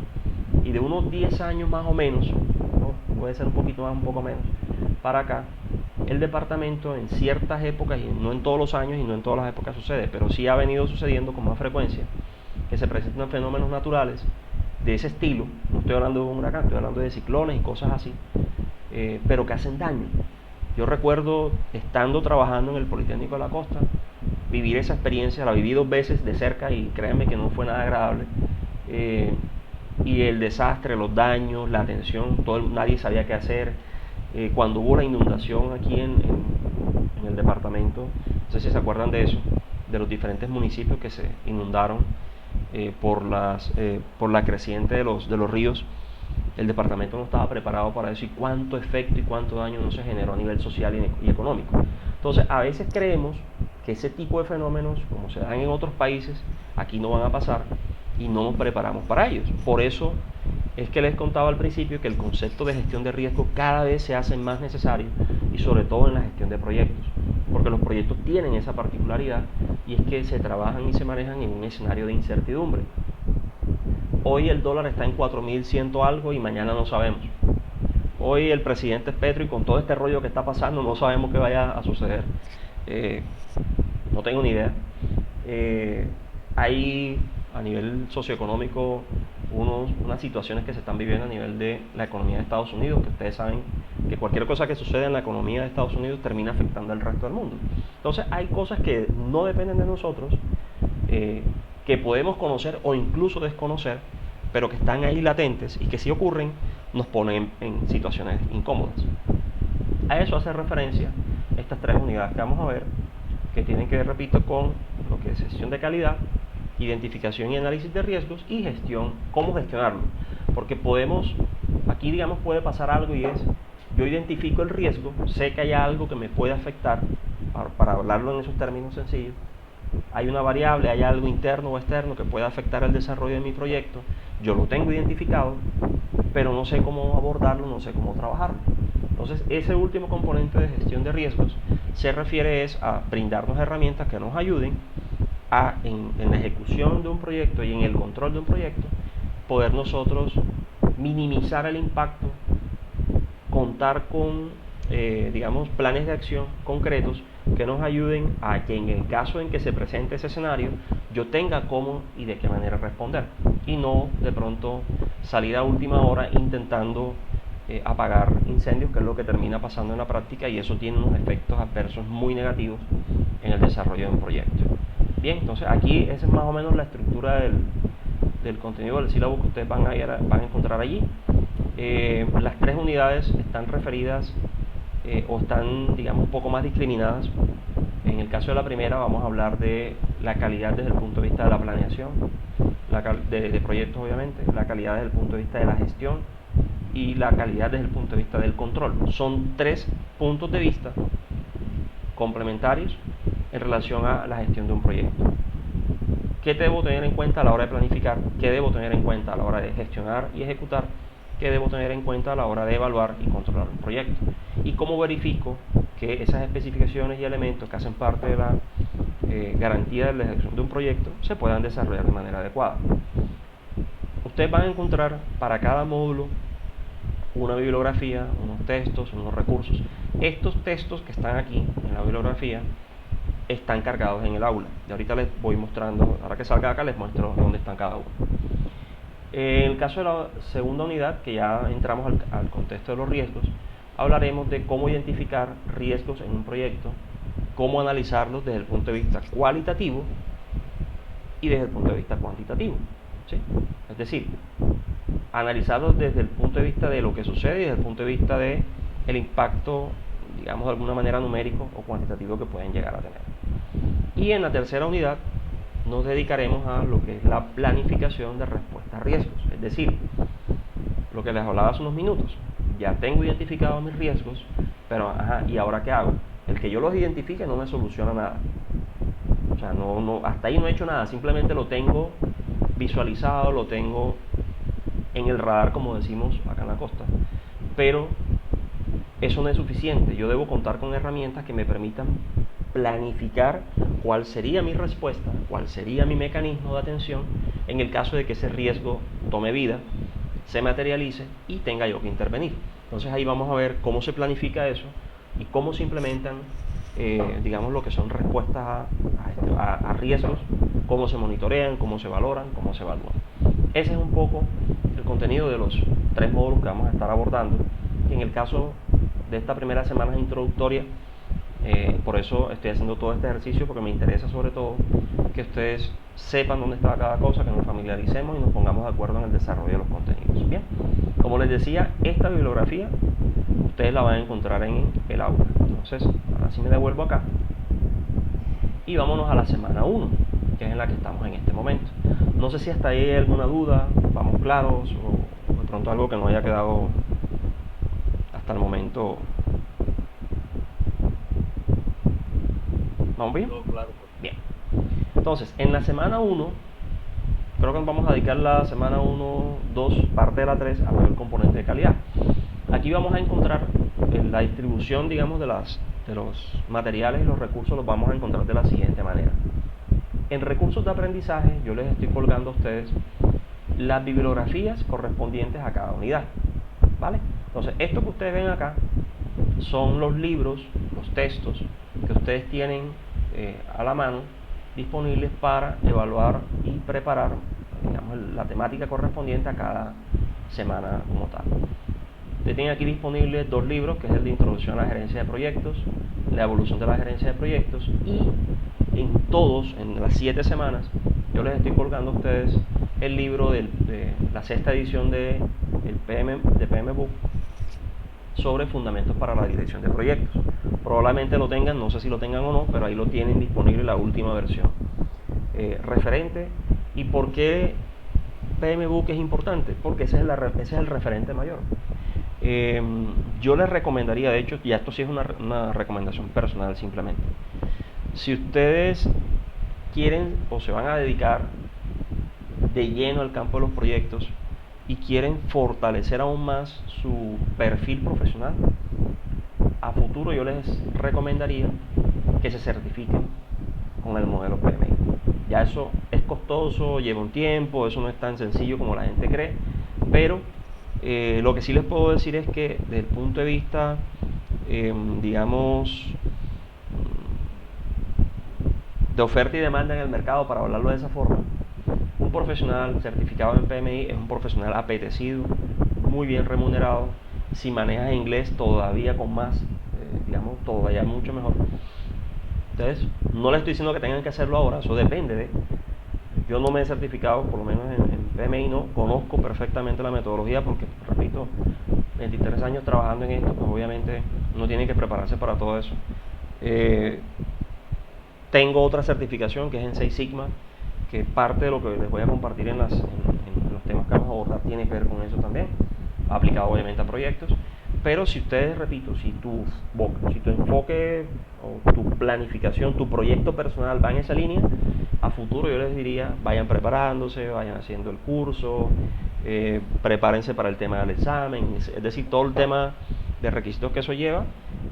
Y de unos 10 años más o menos, ¿no? Puede ser un poquito más, un poco menos, para acá, el departamento en ciertas épocas, y no en todos los años y no en todas las épocas sucede, pero sí ha venido sucediendo con más frecuencia, que se presentan fenómenos naturales de ese estilo. No estoy hablando de un huracán, estoy hablando de ciclones y cosas así, pero que hacen daño. Yo recuerdo, estando trabajando en el Politécnico de la Costa, vivir esa experiencia. La viví 2 veces de cerca y créanme que no fue nada agradable. Y el desastre, los daños, la atención, nadie sabía qué hacer. Cuando hubo la inundación aquí en el departamento, no sé si se acuerdan de eso, de los diferentes municipios que se inundaron por la creciente de los ríos. El departamento no estaba preparado para eso, y cuánto efecto y cuánto daño no se generó a nivel social y económico. Entonces, a veces creemos que ese tipo de fenómenos, como se dan en otros países, aquí no van a pasar y no nos preparamos para ellos. Por eso es que les contaba al principio que el concepto de gestión de riesgo cada vez se hace más necesario, y sobre todo en la gestión de proyectos, porque los proyectos tienen esa particularidad, y es que se trabajan y se manejan en un escenario de incertidumbre. Hoy el dólar está en 4.100 algo y mañana no sabemos. Hoy el presidente es Petro y con todo este rollo que está pasando no sabemos qué vaya a suceder. No tengo ni idea. Hay a nivel socioeconómico unas situaciones que se están viviendo a nivel de la economía de Estados Unidos, que ustedes saben que cualquier cosa que suceda en la economía de Estados Unidos termina afectando al resto del mundo. Entonces hay cosas que no dependen de nosotros, que podemos conocer o incluso desconocer, pero que están ahí latentes y que si ocurren nos ponen en situaciones incómodas. A eso hace referencia estas 3 unidades que vamos a ver, que tienen que ver, repito, con lo que es gestión de calidad, identificación y análisis de riesgos, y gestión, cómo gestionarlo. Porque podemos, aquí digamos puede pasar algo, y es, yo identifico el riesgo, sé que hay algo que me puede afectar, para hablarlo en esos términos sencillos, hay una variable, hay algo interno o externo que puede afectar el desarrollo de mi proyecto, yo lo tengo identificado, pero no sé cómo abordarlo, no sé cómo trabajarlo. Entonces, ese último componente de gestión de riesgos se refiere a brindarnos herramientas que nos ayuden a, en la ejecución de un proyecto y en el control de un proyecto, poder nosotros minimizar el impacto, contar con, digamos, planes de acción concretos que nos ayuden a que en el caso en que se presente ese escenario, yo tenga cómo y de qué manera responder, y no de pronto salir a última hora intentando apagar incendios, que es lo que termina pasando en la práctica, y eso tiene unos efectos adversos muy negativos en el desarrollo de un proyecto. Bien, entonces aquí esa es más o menos la estructura del contenido del sílabo que ustedes van a encontrar allí. Las 3 unidades están referidas o están, digamos, un poco más discriminadas. En el caso de la primera vamos a hablar de la calidad desde el punto de vista de la planeación, de proyectos obviamente, la calidad desde el punto de vista de la gestión y la calidad desde el punto de vista del control. Son 3 puntos de vista complementarios en relación a la gestión de un proyecto. ¿Qué debo tener en cuenta a la hora de planificar? ¿Qué debo tener en cuenta a la hora de gestionar y ejecutar? ¿Qué debo tener en cuenta a la hora de evaluar y controlar un proyecto? ¿Y cómo verifico que esas especificaciones y elementos que hacen parte de la garantía de la ejecución de un proyecto se puedan desarrollar de manera adecuada? Ustedes van a encontrar para cada módulo una bibliografía, unos textos, unos recursos. Estos textos que están aquí en la bibliografía están cargados en el aula. Y ahorita les voy mostrando, ahora que salga acá les muestro dónde están cada uno. En el caso de la segunda unidad, que ya entramos al contexto de los riesgos, hablaremos de cómo identificar riesgos en un proyecto, cómo analizarlos desde el punto de vista cualitativo y desde el punto de vista cuantitativo, ¿sí? Es decir, analizarlos desde el punto de vista de lo que sucede y desde el punto de vista de el impacto, digamos, de alguna manera numérico o cuantitativo que pueden llegar a tener. Y en la tercera unidad nos dedicaremos a lo que es la planificación de respuesta a riesgos, es decir, lo que les hablaba hace unos minutos. Ya tengo identificados mis riesgos, pero ¿y ahora qué hago? El que yo los identifique no me soluciona nada. O sea, hasta ahí no he hecho nada, simplemente lo tengo visualizado, lo tengo en el radar, como decimos acá en la costa. Pero eso no es suficiente. Yo debo contar con herramientas que me permitan planificar cuál sería mi respuesta, cuál sería mi mecanismo de atención en el caso de que ese riesgo tome vida, se materialice y tenga yo que intervenir. Entonces ahí vamos a ver cómo se planifica eso y cómo se implementan, digamos, lo que son respuestas a riesgos, cómo se monitorean, cómo se valoran, cómo se evalúan. Ese es un poco el contenido de los 3 módulos que vamos a estar abordando. En el caso de esta primera semana introductoria, por eso estoy haciendo todo este ejercicio, porque me interesa sobre todo que ustedes sepan dónde está cada cosa, que nos familiaricemos y nos pongamos de acuerdo en el desarrollo de los contenidos. Bien, como les decía, esta bibliografía ustedes la van a encontrar en el aula. Entonces, ahora sí me devuelvo acá y vámonos a la semana 1, que es en la que estamos en este momento. No sé si hasta ahí hay alguna duda, vamos claros, o de pronto algo que no haya quedado hasta el momento. ¿Vamos bien? Todo claro. Bien. Entonces, en la semana 1, creo que nos vamos a dedicar la semana 1, 2, parte de la 3 a ver el componente de calidad. Aquí vamos a encontrar la distribución, digamos, de los materiales y los recursos, los vamos a encontrar de la siguiente manera. En recursos de aprendizaje, yo les estoy colgando a ustedes las bibliografías correspondientes a cada unidad, ¿vale? Entonces, esto que ustedes ven acá son los libros, los textos que ustedes tienen a la mano disponibles para evaluar y preparar, digamos, la temática correspondiente a cada semana como tal. Ustedes tienen aquí disponibles 2 libros, que es el de Introducción a la Gerencia de Proyectos, la evolución de la gerencia de proyectos, y en las 7 semanas, yo les estoy colgando a ustedes el libro de la 6ª edición de PMBOK sobre fundamentos para la dirección de proyectos. Probablemente lo tengan, no sé si lo tengan o no, pero ahí lo tienen disponible la última versión. referente. ¿Y por qué PMBOK es importante? Porque ese es el referente mayor. Yo les recomendaría, de hecho, ya esto sí es una recomendación personal simplemente, si ustedes quieren o se van a dedicar de lleno al campo de los proyectos y quieren fortalecer aún más su perfil profesional, a futuro yo les recomendaría que se certifiquen con el modelo PMI. Ya eso es costoso, lleva un tiempo, eso no es tan sencillo como la gente cree, pero lo que sí les puedo decir es que desde el punto de vista, digamos, de oferta y demanda en el mercado, para hablarlo de esa forma, un profesional certificado en PMI es un profesional apetecido, muy bien remunerado. Si manejas inglés, todavía con más, digamos, todavía mucho mejor. Entonces, no les estoy diciendo que tengan que hacerlo ahora, eso depende de... Yo no me he certificado, por lo menos en PMI no, conozco perfectamente la metodología porque, repito, 23 años trabajando en esto, pues obviamente uno tiene que prepararse para todo eso. Tengo otra certificación que es en 6 Sigma, que parte de lo que les voy a compartir en los temas que vamos a abordar tiene que ver con eso también, aplicado obviamente a proyectos. Pero si ustedes, repito, si tu enfoque o tu planificación, tu proyecto personal va en esa línea, a futuro yo les diría, vayan preparándose, vayan haciendo el curso, prepárense para el tema del examen, es decir, todo el tema de requisitos que eso lleva,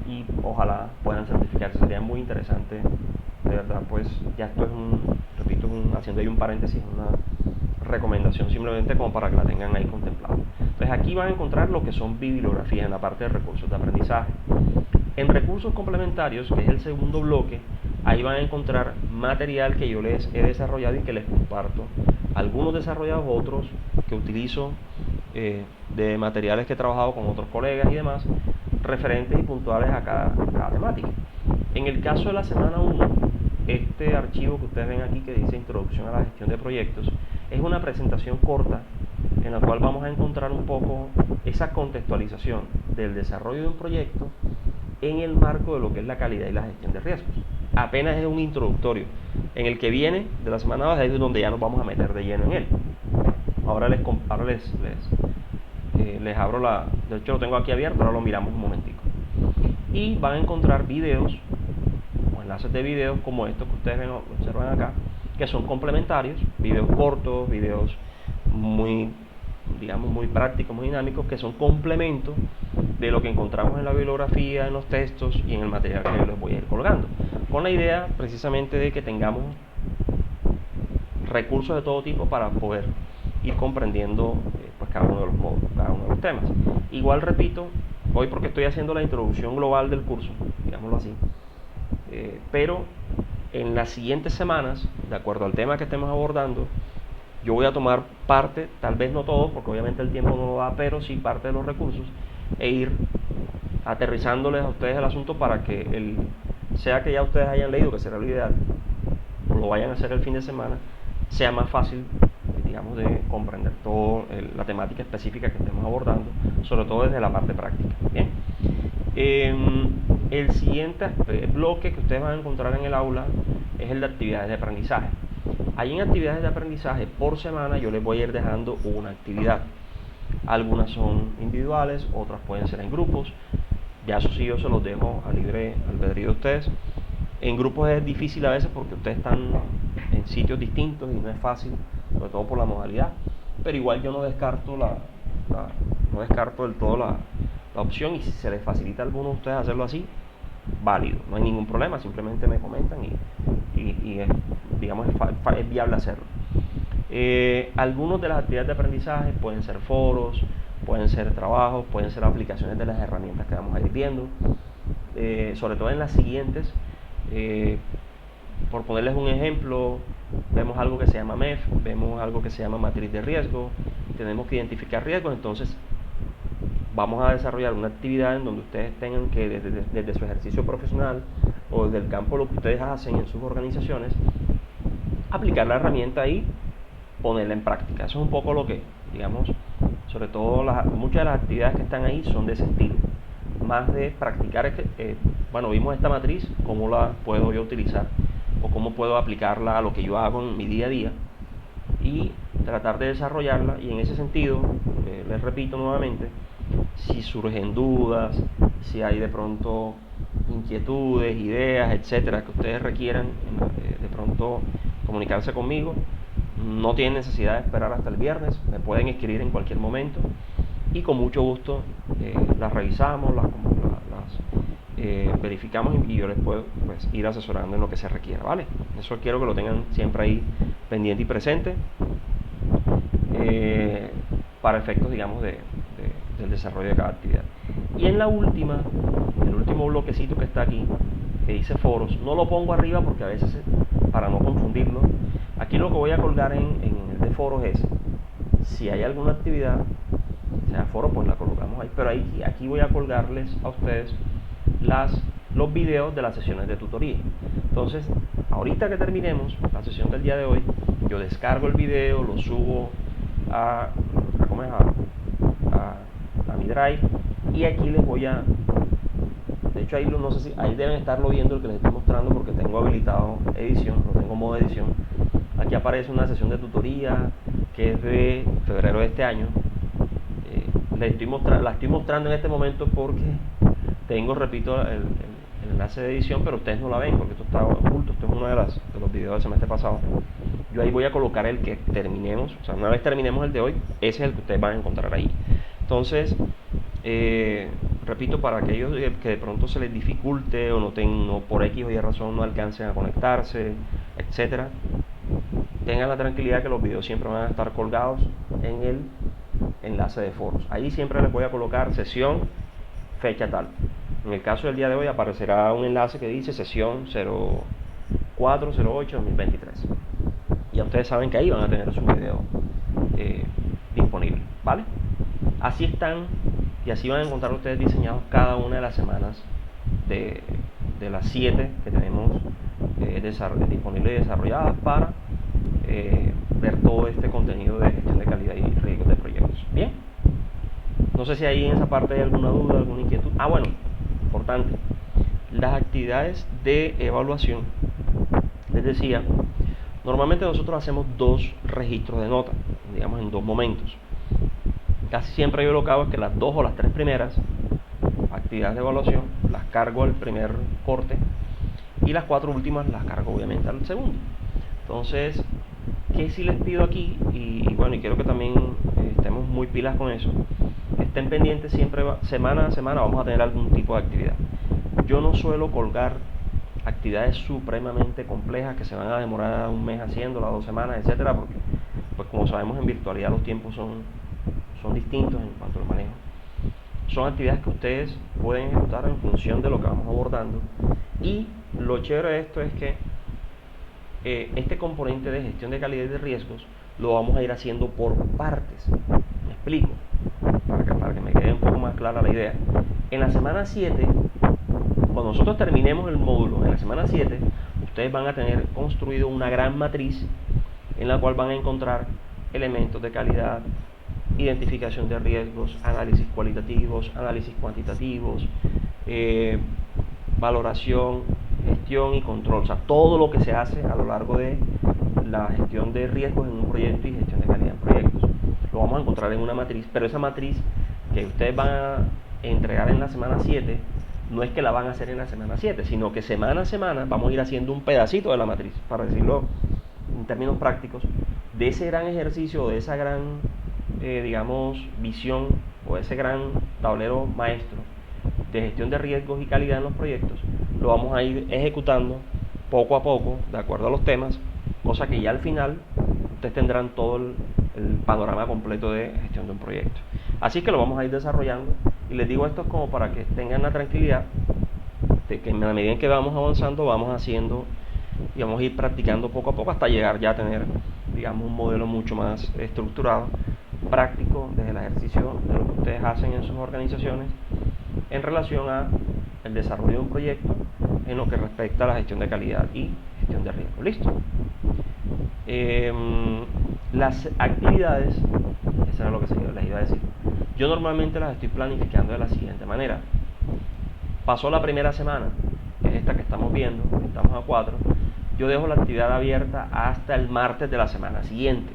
y ojalá puedan certificarse. Sería muy interesante, de verdad. Pues ya esto es haciendo ahí un paréntesis, una recomendación simplemente como para que la tengan ahí contemplada. Entonces aquí van a encontrar lo que son bibliografías en la parte de recursos de aprendizaje. En recursos complementarios, que es el segundo bloque, ahí van a encontrar material que yo les he desarrollado y que les comparto. Algunos desarrollados, otros que utilizo de materiales que he trabajado con otros colegas y demás, referentes y puntuales a cada temática. En el caso de la semana 1, este archivo que ustedes ven aquí que dice Introducción a la Gestión de Proyectos es una presentación corta en la cual vamos a encontrar un poco esa contextualización del desarrollo de un proyecto en el marco de lo que es la calidad y la gestión de riesgos. Apenas es un introductorio. En el que viene de la semana 2 es donde ya nos vamos a meter de lleno en él. Ahora les abro de hecho lo tengo aquí abierto, ahora lo miramos un momentico. Y van a encontrar videos o enlaces de videos como estos que ustedes observan acá, que son complementarios, videos cortos, videos muy prácticos, muy dinámicos, que son complementos de lo que encontramos en la bibliografía, en los textos y en el material que yo les voy a ir colgando, con la idea precisamente de que tengamos recursos de todo tipo para poder ir comprendiendo pues cada uno de los módulos, cada uno de los temas. Igual repito, hoy porque estoy haciendo la introducción global del curso, digámoslo así, pero en las siguientes semanas, de acuerdo al tema que estemos abordando, yo voy a tomar parte, tal vez no todo, porque obviamente el tiempo no lo da, pero sí parte de los recursos, e ir aterrizándoles a ustedes el asunto para que sea que ya ustedes hayan leído, que será lo ideal, o lo vayan a hacer el fin de semana, sea más fácil, digamos, de comprender toda la temática específica que estemos abordando, sobre todo desde la parte práctica. Bien. El siguiente bloque que ustedes van a encontrar en el aula es el de actividades de aprendizaje. Ahí en actividades de aprendizaje por semana yo les voy a ir dejando una actividad. Algunas son individuales, otras pueden ser en grupos. Ya eso sí yo se los dejo a libre albedrío de ustedes. En grupos es difícil a veces porque ustedes están en sitios distintos y no es fácil, sobre todo por la modalidad. Pero igual yo no descarto del todo la opción, y si se les facilita a alguno de ustedes hacerlo así, válido, no hay ningún problema, simplemente me comentan y es, digamos, es viable hacerlo. Algunos de las actividades de aprendizaje pueden ser foros, pueden ser trabajos, pueden ser aplicaciones de las herramientas que vamos a ir viendo, sobre todo en las siguientes. Por ponerles un ejemplo, vemos algo que se llama MEF, vemos algo que se llama matriz de riesgo, tenemos que identificar riesgos. Entonces vamos a desarrollar una actividad en donde ustedes tengan que desde su ejercicio profesional o desde el campo lo que ustedes hacen en sus organizaciones, aplicar la herramienta y ponerla en práctica. Eso es un poco lo que, digamos, sobre todo muchas de las actividades que están ahí son de ese estilo, más de practicar. Bueno, vimos esta matriz, cómo la puedo yo utilizar o cómo puedo aplicarla a lo que yo hago en mi día a día y tratar de desarrollarla. Y en ese sentido, les repito nuevamente, si surgen dudas, si hay de pronto inquietudes, ideas, etcétera, que ustedes requieran de pronto comunicarse conmigo, no tienen necesidad de esperar hasta el viernes, me pueden escribir en cualquier momento y con mucho gusto las revisamos, las verificamos y yo les puedo pues, ir asesorando en lo que se requiera, ¿vale? Eso quiero que lo tengan siempre ahí pendiente y presente para efectos, digamos, del desarrollo de cada actividad. Y en la última, el último bloquecito que está aquí, que dice foros, no lo pongo arriba porque a veces, para no confundirlo, aquí lo que voy a colgar en el de foros es, si hay alguna actividad, sea foro, pues la colocamos ahí, pero aquí voy a colgarles a ustedes los videos de las sesiones de tutoría. Entonces, ahorita que terminemos la sesión del día de hoy, yo descargo el video, lo subo a mi drive y aquí les voy a, de hecho ahí no sé si ahí deben estarlo viendo el que les estoy mostrando porque tengo habilitado edición, lo tengo en modo edición. Aquí aparece una sesión de tutoría que es de febrero de este año. La estoy mostrando en este momento porque tengo, repito, el enlace de edición, pero ustedes no la ven porque esto está oculto. Esto es uno de los videos del semestre pasado. Yo ahí voy a colocar el que terminemos, o sea, una vez terminemos el de hoy, ese es el que ustedes van a encontrar ahí. Entonces, repito, para aquellos que de pronto se les dificulte o no por X o Y razón no alcancen a conectarse, etcétera, tengan la tranquilidad que los videos siempre van a estar colgados en el enlace de foros. Ahí siempre les voy a colocar sesión, fecha tal. En el caso del día de hoy aparecerá un enlace que dice sesión 04/08/2023. Ya ustedes saben que ahí van a tener su video disponible, ¿vale? Así están y así van a encontrar ustedes diseñados cada una de las semanas de las 7 que tenemos disponibles y desarrolladas para ver todo este contenido de gestión de calidad y riesgos de proyectos. Bien, no sé si ahí en esa parte hay alguna duda, alguna inquietud. Bueno, importante, las actividades de evaluación, les decía, normalmente nosotros hacemos 2 registros de nota, digamos en 2 momentos. Casi siempre yo lo que hago es que las 2 o las 3 primeras actividades de evaluación las cargo al primer corte y las 4 últimas las cargo obviamente al segundo. Entonces, ¿qué sí les pido aquí? Y quiero que también estemos muy pilas con eso. Estén pendientes siempre, semana a semana vamos a tener algún tipo de actividad. Yo no suelo colgar actividades supremamente complejas que se van a demorar un mes haciéndolas, 2 semanas, etcétera, porque pues como sabemos en virtualidad los tiempos son distintos en cuanto al manejo. Son actividades que ustedes pueden ejecutar en función de lo que vamos abordando y lo chévere de esto es que este componente de gestión de calidad y de riesgos lo vamos a ir haciendo por partes. Me explico, para que me quede un poco más clara la idea. En la semana 7, cuando nosotros terminemos el módulo, en la semana 7, ustedes van a tener construido una gran matriz en la cual van a encontrar elementos de calidad, identificación de riesgos, análisis cualitativos, análisis cuantitativos, valoración, gestión y control, o sea, todo lo que se hace a lo largo de la gestión de riesgos en un proyecto y gestión de calidad en proyectos. Lo vamos a encontrar en una matriz, pero esa matriz que ustedes van a entregar en la semana 7, no es que la van a hacer en la semana 7, sino que semana a semana vamos a ir haciendo un pedacito de la matriz, para decirlo en términos prácticos, de ese gran ejercicio, de esa gran, visión o ese gran tablero maestro de gestión de riesgos y calidad en los proyectos, lo vamos a ir ejecutando poco a poco, de acuerdo a los temas, cosa que ya al final ustedes tendrán todo el panorama completo de gestión de un proyecto. Así que lo vamos a ir desarrollando y les digo esto como para que tengan la tranquilidad de que en la medida en que vamos avanzando, vamos haciendo y vamos a ir practicando poco a poco hasta llegar ya a tener, un modelo mucho más estructurado, práctico desde el ejercicio de lo que ustedes hacen en sus organizaciones en relación a el desarrollo de un proyecto en lo que respecta a la gestión de calidad y gestión de riesgo. ¿Listo? Las actividades, eso era lo que les iba a decir. Yo normalmente las estoy planificando de la siguiente manera. Pasó la primera semana, que es esta que estamos viendo, estamos a 4. yo dejo la actividad abierta hasta el martes de la semana siguiente.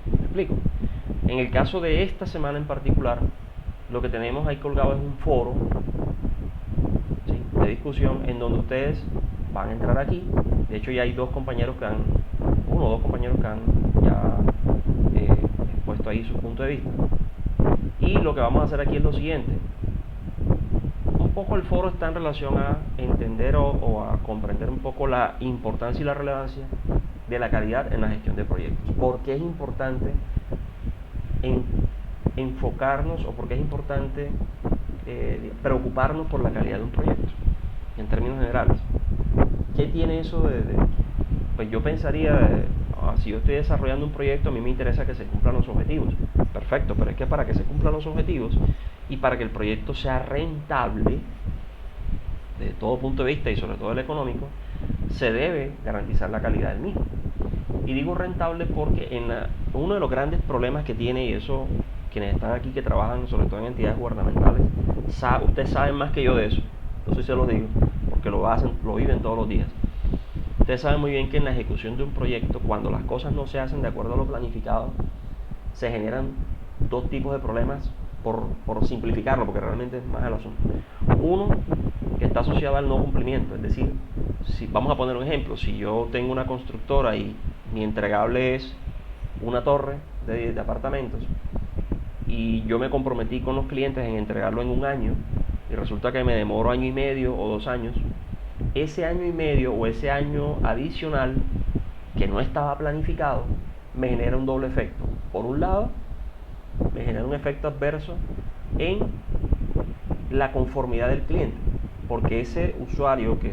¿Me explico? En el caso de esta semana en particular, lo que tenemos ahí colgado es un foro, ¿sí?, de discusión en donde ustedes van a entrar aquí. De hecho, ya hay uno o dos compañeros que han ya expuesto ahí su punto de vista. Y lo que vamos a hacer aquí es lo siguiente. Un poco el foro está en relación a entender o a comprender un poco la importancia y la relevancia de la calidad en la gestión de proyectos. ¿Por qué es importante enfocarnos, o por qué es importante preocuparnos por la calidad de un proyecto en términos generales? ¿Qué tiene eso pues yo pensaría, si yo estoy desarrollando un proyecto, a mí me interesa que se cumplan los objetivos. Perfecto, pero es que para que se cumplan los objetivos y para que el proyecto sea rentable desde todo punto de vista y sobre todo el económico, se debe garantizar la calidad del mismo. Y digo rentable porque uno de los grandes problemas que tiene, y eso quienes están aquí que trabajan sobre todo en entidades gubernamentales, ustedes saben más que yo de eso, entonces se los digo, porque lo viven todos los días. Ustedes saben muy bien que en la ejecución de un proyecto, cuando las cosas no se hacen de acuerdo a lo planificado, se generan dos tipos de problemas, por simplificarlo, porque realmente es más el asunto. Uno, que está asociado al no cumplimiento, es decir, vamos a poner un ejemplo, si yo tengo una constructora y mi entregable es una torre de apartamentos, y yo me comprometí con los clientes en entregarlo en un año, y resulta que me demoro año y medio o 2 años, ese año y medio o ese año adicional que no estaba planificado me genera un doble efecto. Por un lado, me genera un efecto adverso en la conformidad del cliente, porque ese usuario que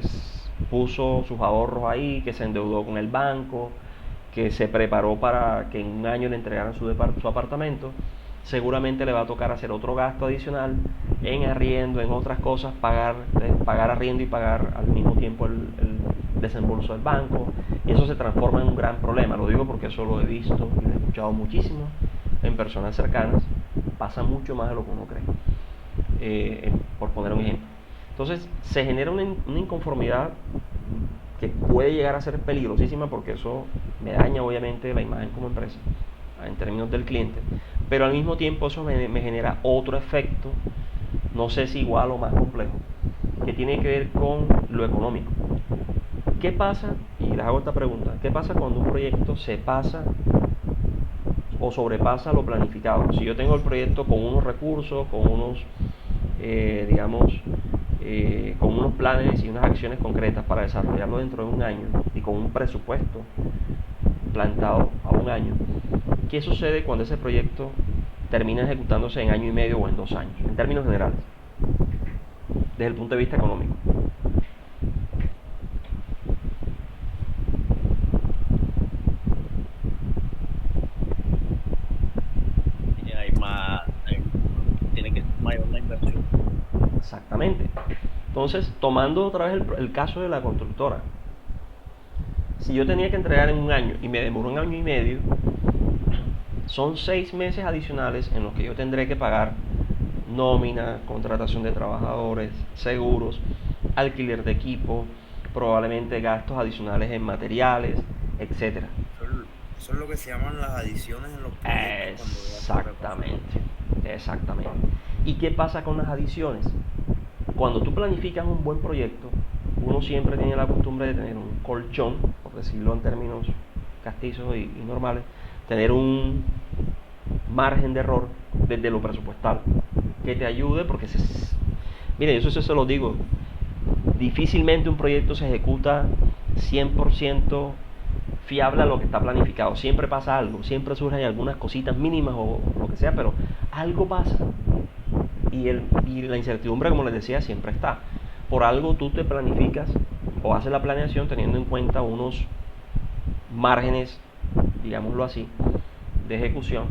puso sus ahorros ahí, que se endeudó con el banco, que se preparó para que en un año le entregaran su apartamento, seguramente le va a tocar hacer otro gasto adicional en arriendo, en otras cosas, pagar arriendo y pagar al mismo tiempo el desembolso del banco, y eso se transforma en un gran problema. Lo digo porque eso lo he visto y lo he escuchado muchísimo en personas cercanas, pasa mucho más de lo que uno cree, por poner un ejemplo. Entonces se genera una inconformidad que puede llegar a ser peligrosísima, porque eso me daña obviamente la imagen como empresa en términos del cliente, pero al mismo tiempo eso me genera otro efecto, no sé si igual o más complejo, que tiene que ver con lo económico. ¿Qué pasa? Y les hago esta pregunta: ¿qué pasa cuando un proyecto se pasa o sobrepasa lo planificado? Si yo tengo el proyecto con unos recursos, con unos con unos planes y unas acciones concretas para desarrollarlo dentro de un año, y con un presupuesto plantado a un año, ¿qué sucede cuando ese proyecto termina ejecutándose en año y medio o en 2 años, en términos generales, desde el punto de vista económico? Tiene que ser mayor la inversión. Exactamente. Entonces, tomando otra vez el caso de la constructora, si yo tenía que entregar en un año y me demoró un año y medio, son 6 meses adicionales en los que yo tendré que pagar nómina, contratación de trabajadores, seguros, alquiler de equipo, probablemente gastos adicionales en materiales, etc. Eso es lo que se llaman las adiciones en los proyectos. Exactamente. ¿Y qué pasa con las adiciones? Cuando tú planificas un buen proyecto, uno siempre tiene la costumbre de tener un colchón, por decirlo en términos castizos y normales, tener un margen de error desde lo presupuestal que te ayude, porque miren, eso se lo digo, difícilmente un proyecto se ejecuta 100% fiable a lo que está planificado. Siempre pasa algo, siempre surgen algunas cositas mínimas o lo que sea, pero algo pasa, y la incertidumbre, como les decía, siempre está. Por algo tú te planificas o haces la planeación teniendo en cuenta unos márgenes, digámoslo así, de ejecución,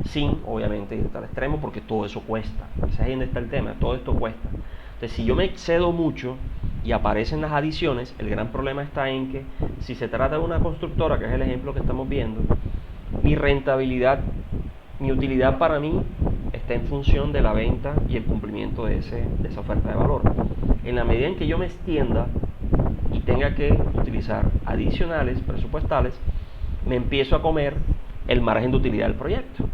sin obviamente ir al extremo, porque todo eso cuesta. Ese es ahí donde está el tema, todo esto cuesta. Entonces, si yo me excedo mucho y aparecen las adiciones, el gran problema está en que, si se trata de una constructora, que es el ejemplo que estamos viendo, mi rentabilidad, mi utilidad para mí está en función de la venta y el cumplimiento de esa oferta de valor. En la medida en que yo me extienda y tenga que utilizar adicionales presupuestales, me empiezo a comer el margen de utilidad del proyecto.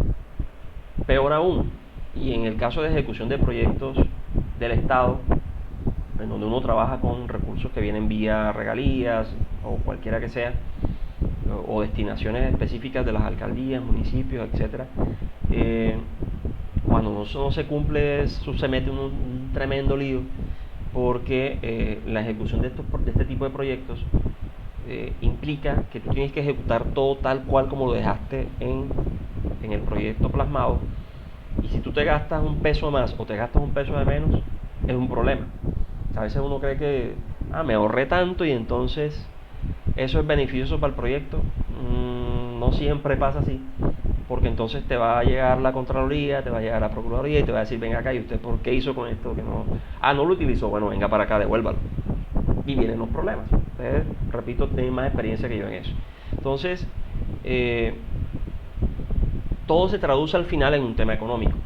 Peor aún, y en el caso de ejecución de proyectos del Estado, en donde uno trabaja con recursos que vienen vía regalías o cualquiera que sea, o destinaciones específicas de las alcaldías, municipios, etcétera, cuando no se cumple eso, se mete un tremendo lío, porque la ejecución de este tipo de proyectos implica que tú tienes que ejecutar todo tal cual como lo dejaste en el proyecto plasmado, y si tú te gastas un peso más o te gastas un peso de menos, es un problema. A veces uno cree que me ahorré tanto y entonces eso es beneficioso para el proyecto. No siempre pasa así, porque entonces te va a llegar la Contraloría, te va a llegar la Procuraduría y te va a decir, venga acá, ¿y usted por qué hizo con esto? Que no lo utilizó, bueno, venga para acá, devuélvalo. Y vienen los problemas. Ustedes, repito, tienen más experiencia que yo en eso. Entonces, todo se traduce al final en un tema económico.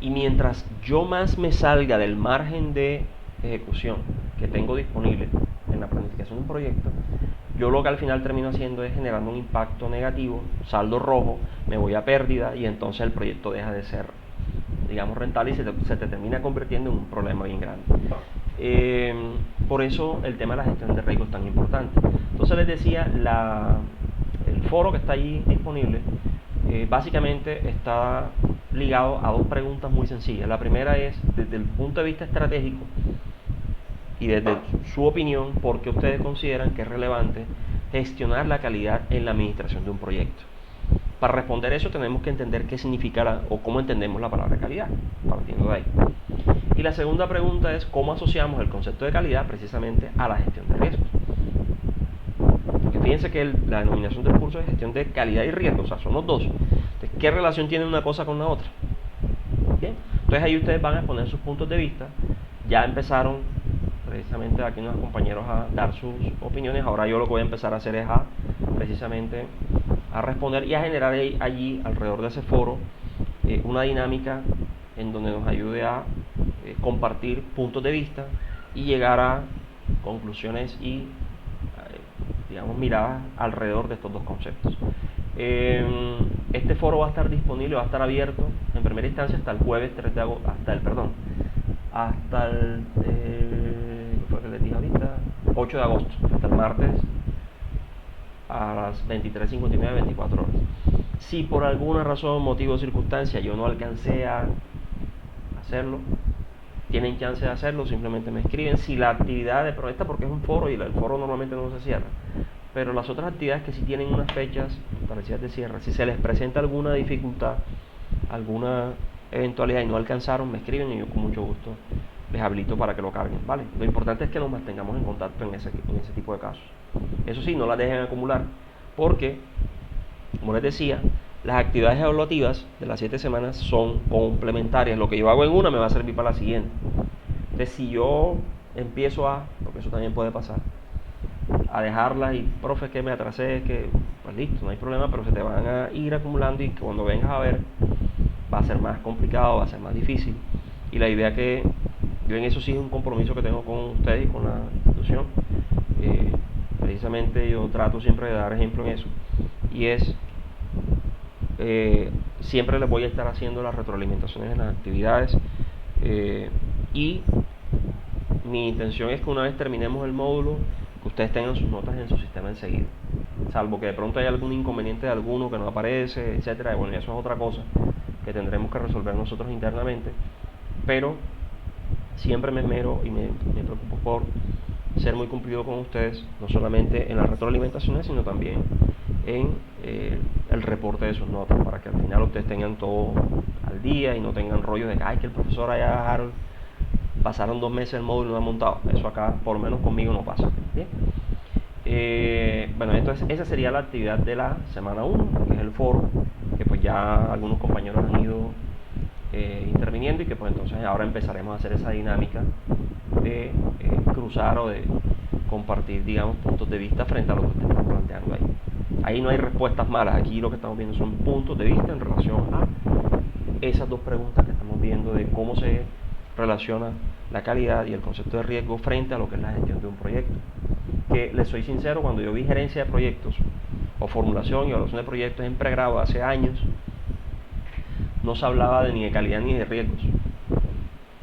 Y mientras yo más me salga del margen de ejecución que tengo disponible en la planificación de un proyecto, yo lo que al final termino haciendo es generando un impacto negativo, saldo rojo, me voy a pérdida y entonces el proyecto deja de ser, digamos, rentable y se te termina convirtiendo en un problema bien grande. Por eso el tema de la gestión de riesgos es tan importante. Entonces les decía, el foro que está allí disponible básicamente está ligado a dos preguntas muy sencillas. La primera es, desde el punto de vista estratégico y desde su opinión, ¿por qué ustedes consideran que es relevante gestionar la calidad en la administración de un proyecto? Para responder eso tenemos que entender qué significa o cómo entendemos la palabra calidad, partiendo de ahí. Y la segunda pregunta es cómo asociamos el concepto de calidad precisamente a la gestión de riesgos. Porque fíjense que la denominación del curso es gestión de calidad y riesgo, o sea, son los dos. Entonces, ¿qué relación tiene una cosa con la otra? ¿Bien? Entonces ahí ustedes van a exponer sus puntos de vista. Ya empezaron precisamente aquí unos compañeros a dar sus opiniones. Ahora yo lo que voy a empezar a hacer es precisamente a responder y a generar allí alrededor de ese foro una dinámica en donde nos ayude a compartir puntos de vista y llegar a conclusiones y digamos miradas alrededor de estos dos conceptos. Este foro va a estar disponible, va a estar abierto en primera instancia hasta el jueves 3 de agosto, hasta el ¿qué fue que les dije ahorita? 8 de agosto, hasta el martes a las 23:59, 24 horas. Si por alguna razón, motivo o circunstancia yo no alcancé a hacerlo, tienen chance de hacerlo, simplemente me escriben. Si la actividad de esta, porque es un foro y el foro normalmente no se cierra, pero las otras actividades que sí tienen unas fechas establecidas de cierre, si se les presenta alguna dificultad, alguna eventualidad y no alcanzaron, me escriben y yo con mucho gusto les habilito para que lo carguen, ¿vale? Lo importante es que nos mantengamos en contacto en ese tipo de casos. Eso sí, no las dejen acumular, porque, como les decía, las actividades evaluativas de las 7 semanas son complementarias. Lo que yo hago en una me va a servir para la siguiente. Entonces, si yo empiezo porque eso también puede pasar, a dejarlas y, profe, que me atrasé, que pues listo, no hay problema, pero se te van a ir acumulando y cuando vengas a ver va a ser más complicado, va a ser más difícil. Y la idea que yo en eso sí es un compromiso que tengo con ustedes y con la institución. Precisamente yo trato siempre de dar ejemplo en eso, y es siempre les voy a estar haciendo las retroalimentaciones en las actividades, y mi intención es que una vez terminemos el módulo, que ustedes tengan sus notas en su sistema enseguida, salvo que de pronto haya algún inconveniente de alguno que no aparece, etcétera. Bueno, eso es otra cosa que tendremos que resolver nosotros internamente, pero siempre me esmero y me preocupo por ser muy cumplido con ustedes, no solamente en las retroalimentaciones, sino también en el reporte de sus notas, para que al final ustedes tengan todo al día y no tengan rollos de que el profesor allá, Harold, pasaron 2 meses el módulo y no ha montado. Eso acá, por lo menos conmigo, no pasa. ¿Bien? Bueno, entonces esa sería la actividad de la semana 1, que es el foro, que pues ya algunos compañeros han ido interviniendo, y que pues entonces ahora empezaremos a hacer esa dinámica de cruzar o de compartir, digamos, puntos de vista frente a lo que ustedes están planteando ahí. Ahí no hay respuestas malas, aquí lo que estamos viendo son puntos de vista en relación a esas dos preguntas que estamos viendo de cómo se relaciona la calidad y el concepto de riesgo frente a lo que es la gestión de un proyecto, que, les soy sincero, cuando yo vi gerencia de proyectos o formulación y evaluación de proyectos en pregrado hace años, no se hablaba de ni de calidad ni de riesgos.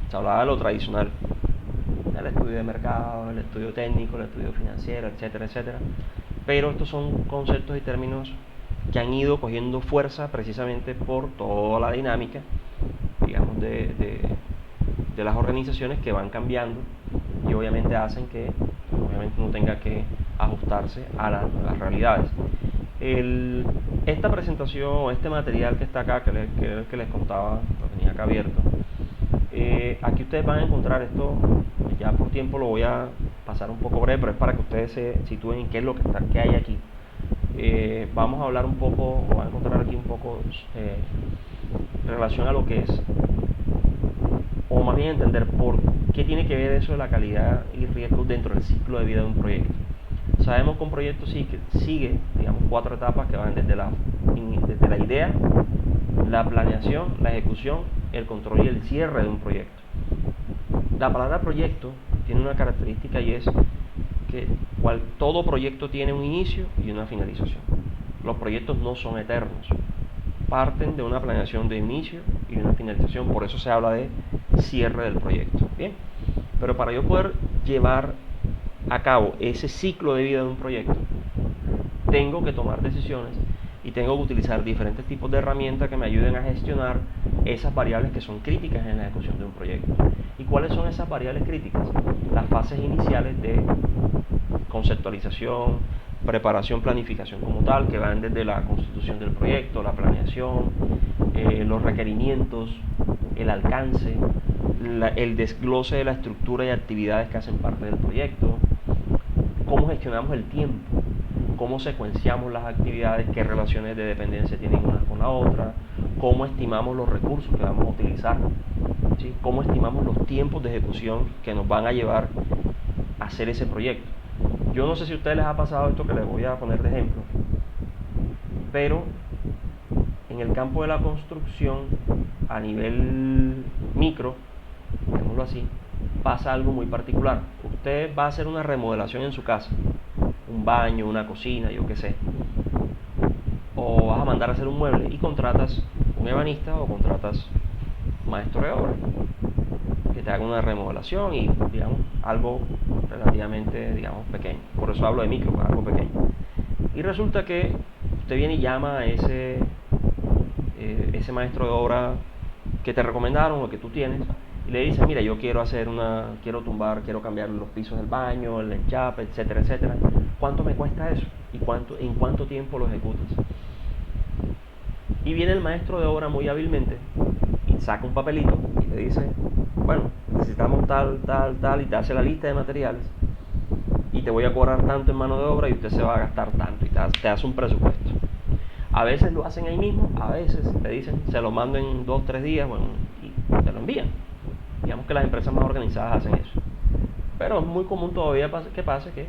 Se hablaba de lo tradicional, el estudio de mercado, el estudio técnico, el estudio financiero, etcétera, etcétera. Pero estos son conceptos y términos que han ido cogiendo fuerza precisamente por toda la dinámica, digamos, de las organizaciones que van cambiando y obviamente hacen que obviamente uno tenga que ajustarse a las realidades. Esta presentación, este material que está acá, que les contaba, lo tenía acá abierto, aquí ustedes van a encontrar esto, ya por tiempo lo voy a pasar un poco breve, pero es para que ustedes se sitúen en qué es lo que hay aquí. Vamos a hablar un poco, o van a encontrar aquí un poco en relación a lo que es, o más bien entender por qué tiene que ver eso de la calidad y riesgos dentro del ciclo de vida de un proyecto. Sabemos que un proyecto sigue, digamos, 4 etapas que van desde la idea, la planeación, la ejecución, el control y el cierre de un proyecto. La palabra proyecto tiene una característica y es que todo proyecto tiene un inicio y una finalización. Los proyectos no son eternos, parten de una planeación de inicio y una finalización, por eso se habla de cierre del proyecto. Bien, pero para yo poder llevar a cabo ese ciclo de vida de un proyecto, tengo que tomar decisiones y tengo que utilizar diferentes tipos de herramientas que me ayuden a gestionar esas variables que son críticas en la ejecución de un proyecto. ¿Y cuáles son esas variables críticas? Las fases iniciales de conceptualización, preparación, planificación como tal, que van desde la constitución del proyecto, la planeación, los requerimientos, el alcance, el desglose de la estructura y actividades que hacen parte del proyecto, cómo gestionamos el tiempo, cómo secuenciamos las actividades, qué relaciones de dependencia tienen una con la otra, cómo estimamos los recursos que vamos a utilizar, ¿sí? Cómo estimamos los tiempos de ejecución que nos van a llevar a hacer ese proyecto. Yo no sé si a ustedes les ha pasado esto que les voy a poner de ejemplo, pero en el campo de la construcción a nivel micro, digámoslo así, pasa algo muy particular. Usted va a hacer una remodelación en su casa, un baño, una cocina, yo qué sé, o vas a mandar a hacer un mueble y contratas un ebanista o contratas un maestro de obra que te haga una remodelación y, digamos, algo relativamente, digamos, pequeño. Por eso hablo de micro, algo pequeño. Y resulta que usted viene y llama a ese maestro de obra que te recomendaron o que tú tienes y le dices, mira, yo quiero quiero cambiar los pisos del baño, el enchape, etcétera, etcétera. ¿Cuánto me cuesta eso? ¿Y en cuánto tiempo lo ejecutas? Y viene el maestro de obra muy hábilmente y saca un papelito y te dice, bueno, necesitamos tal, y te hace la lista de materiales y te voy a cobrar tanto en mano de obra y usted se va a gastar tanto y te hace un presupuesto. A veces lo hacen ahí mismo, a veces te dicen, se lo mando en 2 o 3 días, bueno, y te lo envían. Digamos que las empresas más organizadas hacen eso. Pero es muy común todavía que pase que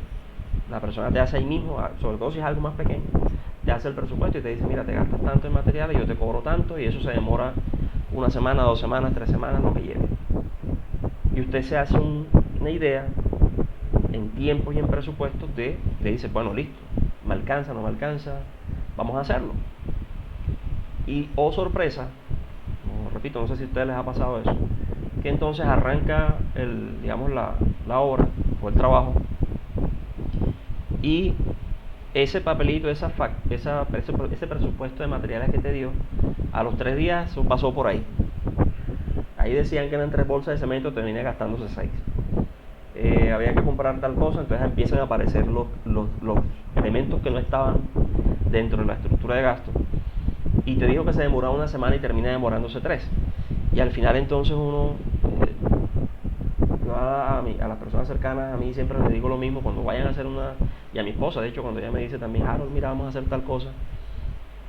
la persona te hace ahí mismo, sobre todo si es algo más pequeño, te hace el presupuesto y te dice, mira, te gastas tanto en materiales, yo te cobro tanto, y eso se demora 1 semana, 2 semanas, 3 semanas, lo que lleve. Y usted se hace una idea en tiempos y en presupuestos le dice, bueno, listo, me alcanza, no me alcanza, vamos a hacerlo. Y oh sorpresa, repito, no sé si a ustedes les ha pasado eso, que entonces arranca la obra o el trabajo y ese papelito, ese presupuesto de materiales que te dio, a los 3 días eso pasó por ahí. Ahí decían que eran 3 bolsas de cemento, terminé gastándose 6. Había que comprar tal cosa, entonces empiezan a aparecer los elementos que no estaban dentro de la estructura de gasto. Y te dijo que se demoraba 1 semana y termina demorándose 3. Y al final entonces uno, a las personas cercanas a mí siempre les digo lo mismo, cuando vayan a hacer y a mi esposa, de hecho, cuando ella me dice también, Harold, mira, vamos a hacer tal cosa.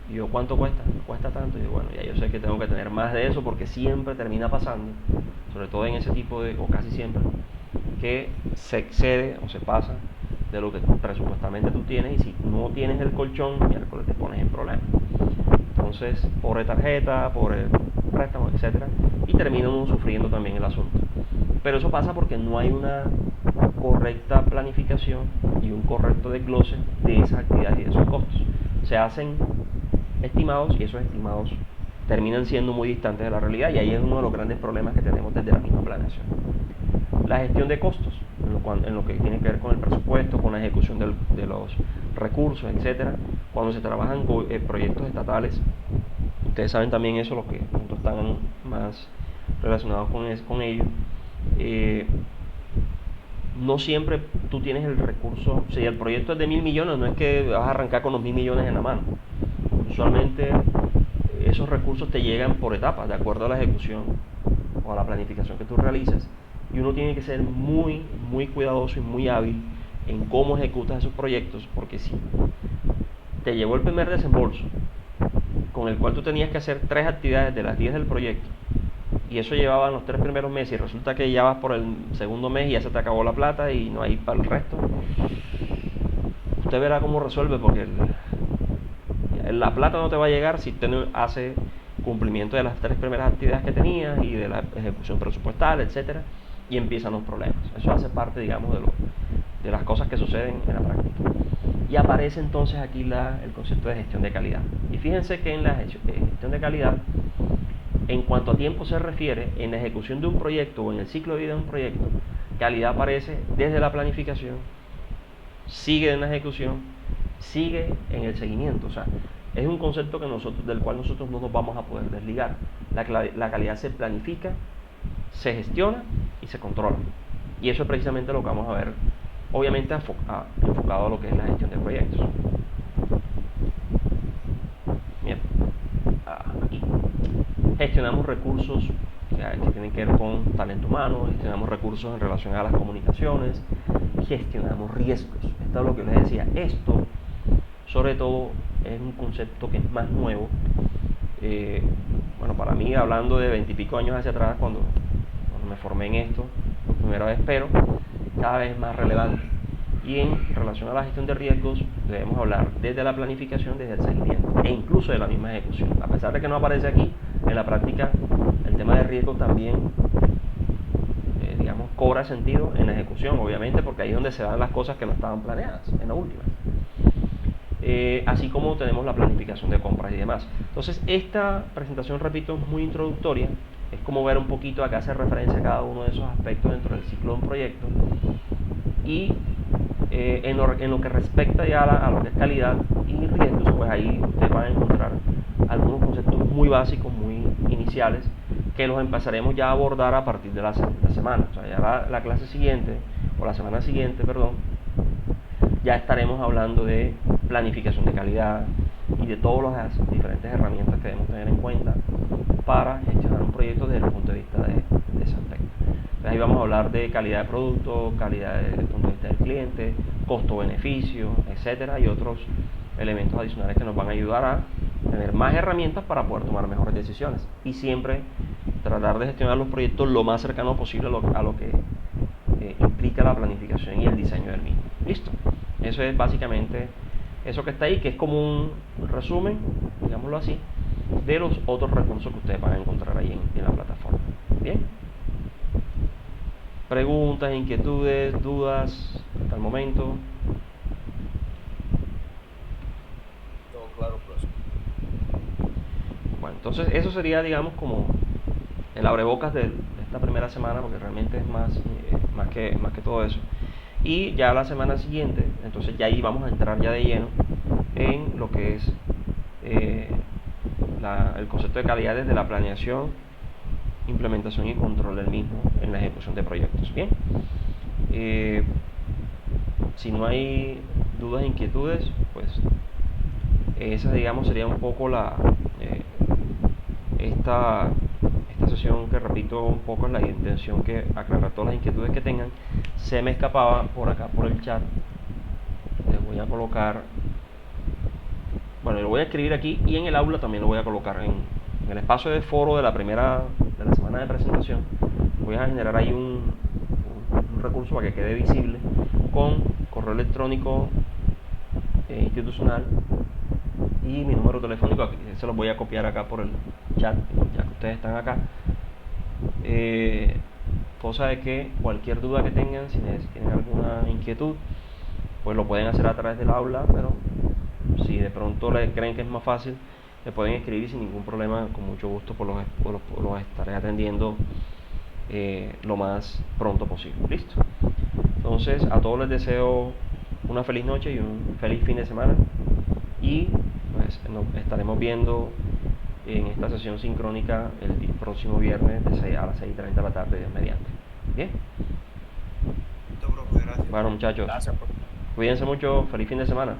Y yo, ¿cuánto cuesta? Cuesta tanto. Y yo, bueno, ya yo sé que tengo que tener más de eso porque siempre termina pasando, sobre todo en ese tipo o casi siempre, que se excede o se pasa de lo que presupuestamente tú tienes, y si no tienes el colchón, miércoles te pones en problemas. Entonces, por tarjeta, por préstamo, etcétera, y termina uno sufriendo también el asunto. Pero eso pasa porque no hay una correcta planificación y un correcto desglose de esas actividades y de esos costos. Se hacen estimados y esos estimados terminan siendo muy distantes de la realidad, y ahí es uno de los grandes problemas que tenemos desde la misma planeación. La gestión de costos, en lo que tiene que ver con el presupuesto, con la ejecución de los recursos, etcétera. Cuando se trabajan proyectos estatales, ustedes saben también eso, los que están más relacionados con ello. No siempre tú tienes el recurso. Si el proyecto es de 1.000 millones, no es que vas a arrancar con los 1.000 millones en la mano. Usualmente esos recursos te llegan por etapas, de acuerdo a la ejecución o a la planificación que tú realizas, y uno tiene que ser muy, muy cuidadoso y muy hábil en cómo ejecutas esos proyectos, porque si te llegó el primer desembolso, con el cual tú tenías que hacer 3 actividades de las 10 del proyecto, y eso llevaba los 3 primeros meses, y resulta que ya vas por el segundo mes y ya se te acabó la plata y no hay para el resto, usted verá cómo resuelve, porque la plata no te va a llegar si usted no hace cumplimiento de las 3 primeras actividades que tenías y de la ejecución presupuestal, etcétera, y empiezan los problemas. Eso hace parte, digamos, de las cosas que suceden en la práctica. Y aparece entonces aquí el concepto de gestión de calidad. Y fíjense que en la gestión de calidad, en cuanto a tiempo se refiere, en la ejecución de un proyecto o en el ciclo de vida de un proyecto, calidad aparece desde la planificación, sigue en la ejecución, sigue en el seguimiento. O sea, es un concepto del cual nosotros no nos vamos a poder desligar. La calidad se planifica, se gestiona y se controla. Y eso es precisamente lo que vamos a ver, obviamente enfocado a lo que es la gestión de proyectos. Bien, aquí gestionamos recursos que tienen que ver con talento humano, gestionamos recursos en relación a las comunicaciones, gestionamos riesgos. Esto es lo que les decía. Esto, sobre todo, es un concepto que es más nuevo. Bueno, para mí, hablando de 20 y pico años hacia atrás, cuando me formé en esto por primera vez, pero cada vez más relevante. Y en relación a la gestión de riesgos, debemos hablar desde la planificación, desde el seguimiento e incluso de la misma ejecución. A pesar de que no aparece aquí, en la práctica el tema de riesgo también digamos, cobra sentido en la ejecución, obviamente, porque ahí es donde se dan las cosas que no estaban planeadas en la última. Así como tenemos la planificación de compras y demás. Entonces, esta presentación, repito, es muy introductoria. Es como ver un poquito, acá hace referencia a cada uno de esos aspectos dentro del ciclo de un proyecto. Y en lo que respecta ya a lo que es calidad y riesgos, pues ahí ustedes van a encontrar algunos conceptos muy básicos, muy iniciales, que los empezaremos ya a abordar a partir de la semana. O sea, ya la clase siguiente, o la semana siguiente, perdón, ya estaremos hablando de planificación de calidad y de todas las diferentes herramientas que debemos tener en cuenta para gestionar un proyecto desde el punto de vista de ese aspecto. Entonces, ahí vamos a hablar de calidad de producto, calidad desde el punto de vista del cliente, costo-beneficio, etcétera, y otros elementos adicionales que nos van a ayudar a tener más herramientas para poder tomar mejores decisiones y siempre tratar de gestionar los proyectos lo más cercano posible a lo que implica la planificación y el diseño del mismo. ¿Listo? Eso es básicamente eso que está ahí, que es como un resumen, digámoslo así, de los otros recursos que ustedes van a encontrar ahí en la plataforma. Bien. Preguntas, inquietudes, dudas hasta el momento. Todo claro, profesor. Bueno, entonces eso sería, digamos, como el abrebocas de esta primera semana, porque realmente es más que todo eso. Y ya la semana siguiente, entonces ya ahí vamos a entrar ya de lleno en lo que es el concepto de calidad desde la planeación, implementación y control del mismo en la ejecución de proyectos. Bien, si no hay dudas e inquietudes, pues esa, digamos, sería un poco esta sesión, que repito un poco, es la intención que aclarar todas las inquietudes que tengan. Se me escapaba por acá por el chat, les voy a colocar, bueno, lo voy a escribir aquí y en el aula también lo voy a colocar en el espacio de foro de la semana de presentación. Voy a generar ahí un recurso para que quede visible con correo electrónico institucional y mi número telefónico. Aquí se los voy a copiar acá por el chat, ya que ustedes están acá. cosa de que cualquier duda que tengan, si tienen alguna inquietud, pues lo pueden hacer a través del aula, pero si de pronto creen que es más fácil, me pueden escribir sin ningún problema, con mucho gusto los estaré atendiendo lo más pronto posible. Listo. Entonces, a todos les deseo una feliz noche y un feliz fin de semana, y pues nos estaremos viendo en esta sesión sincrónica el próximo viernes a las 6:30 de la tarde, Dios mediante. Bien. Listo, profe, gracias. Bueno, muchachos, Gracias, profe. cuídense mucho, feliz fin de semana.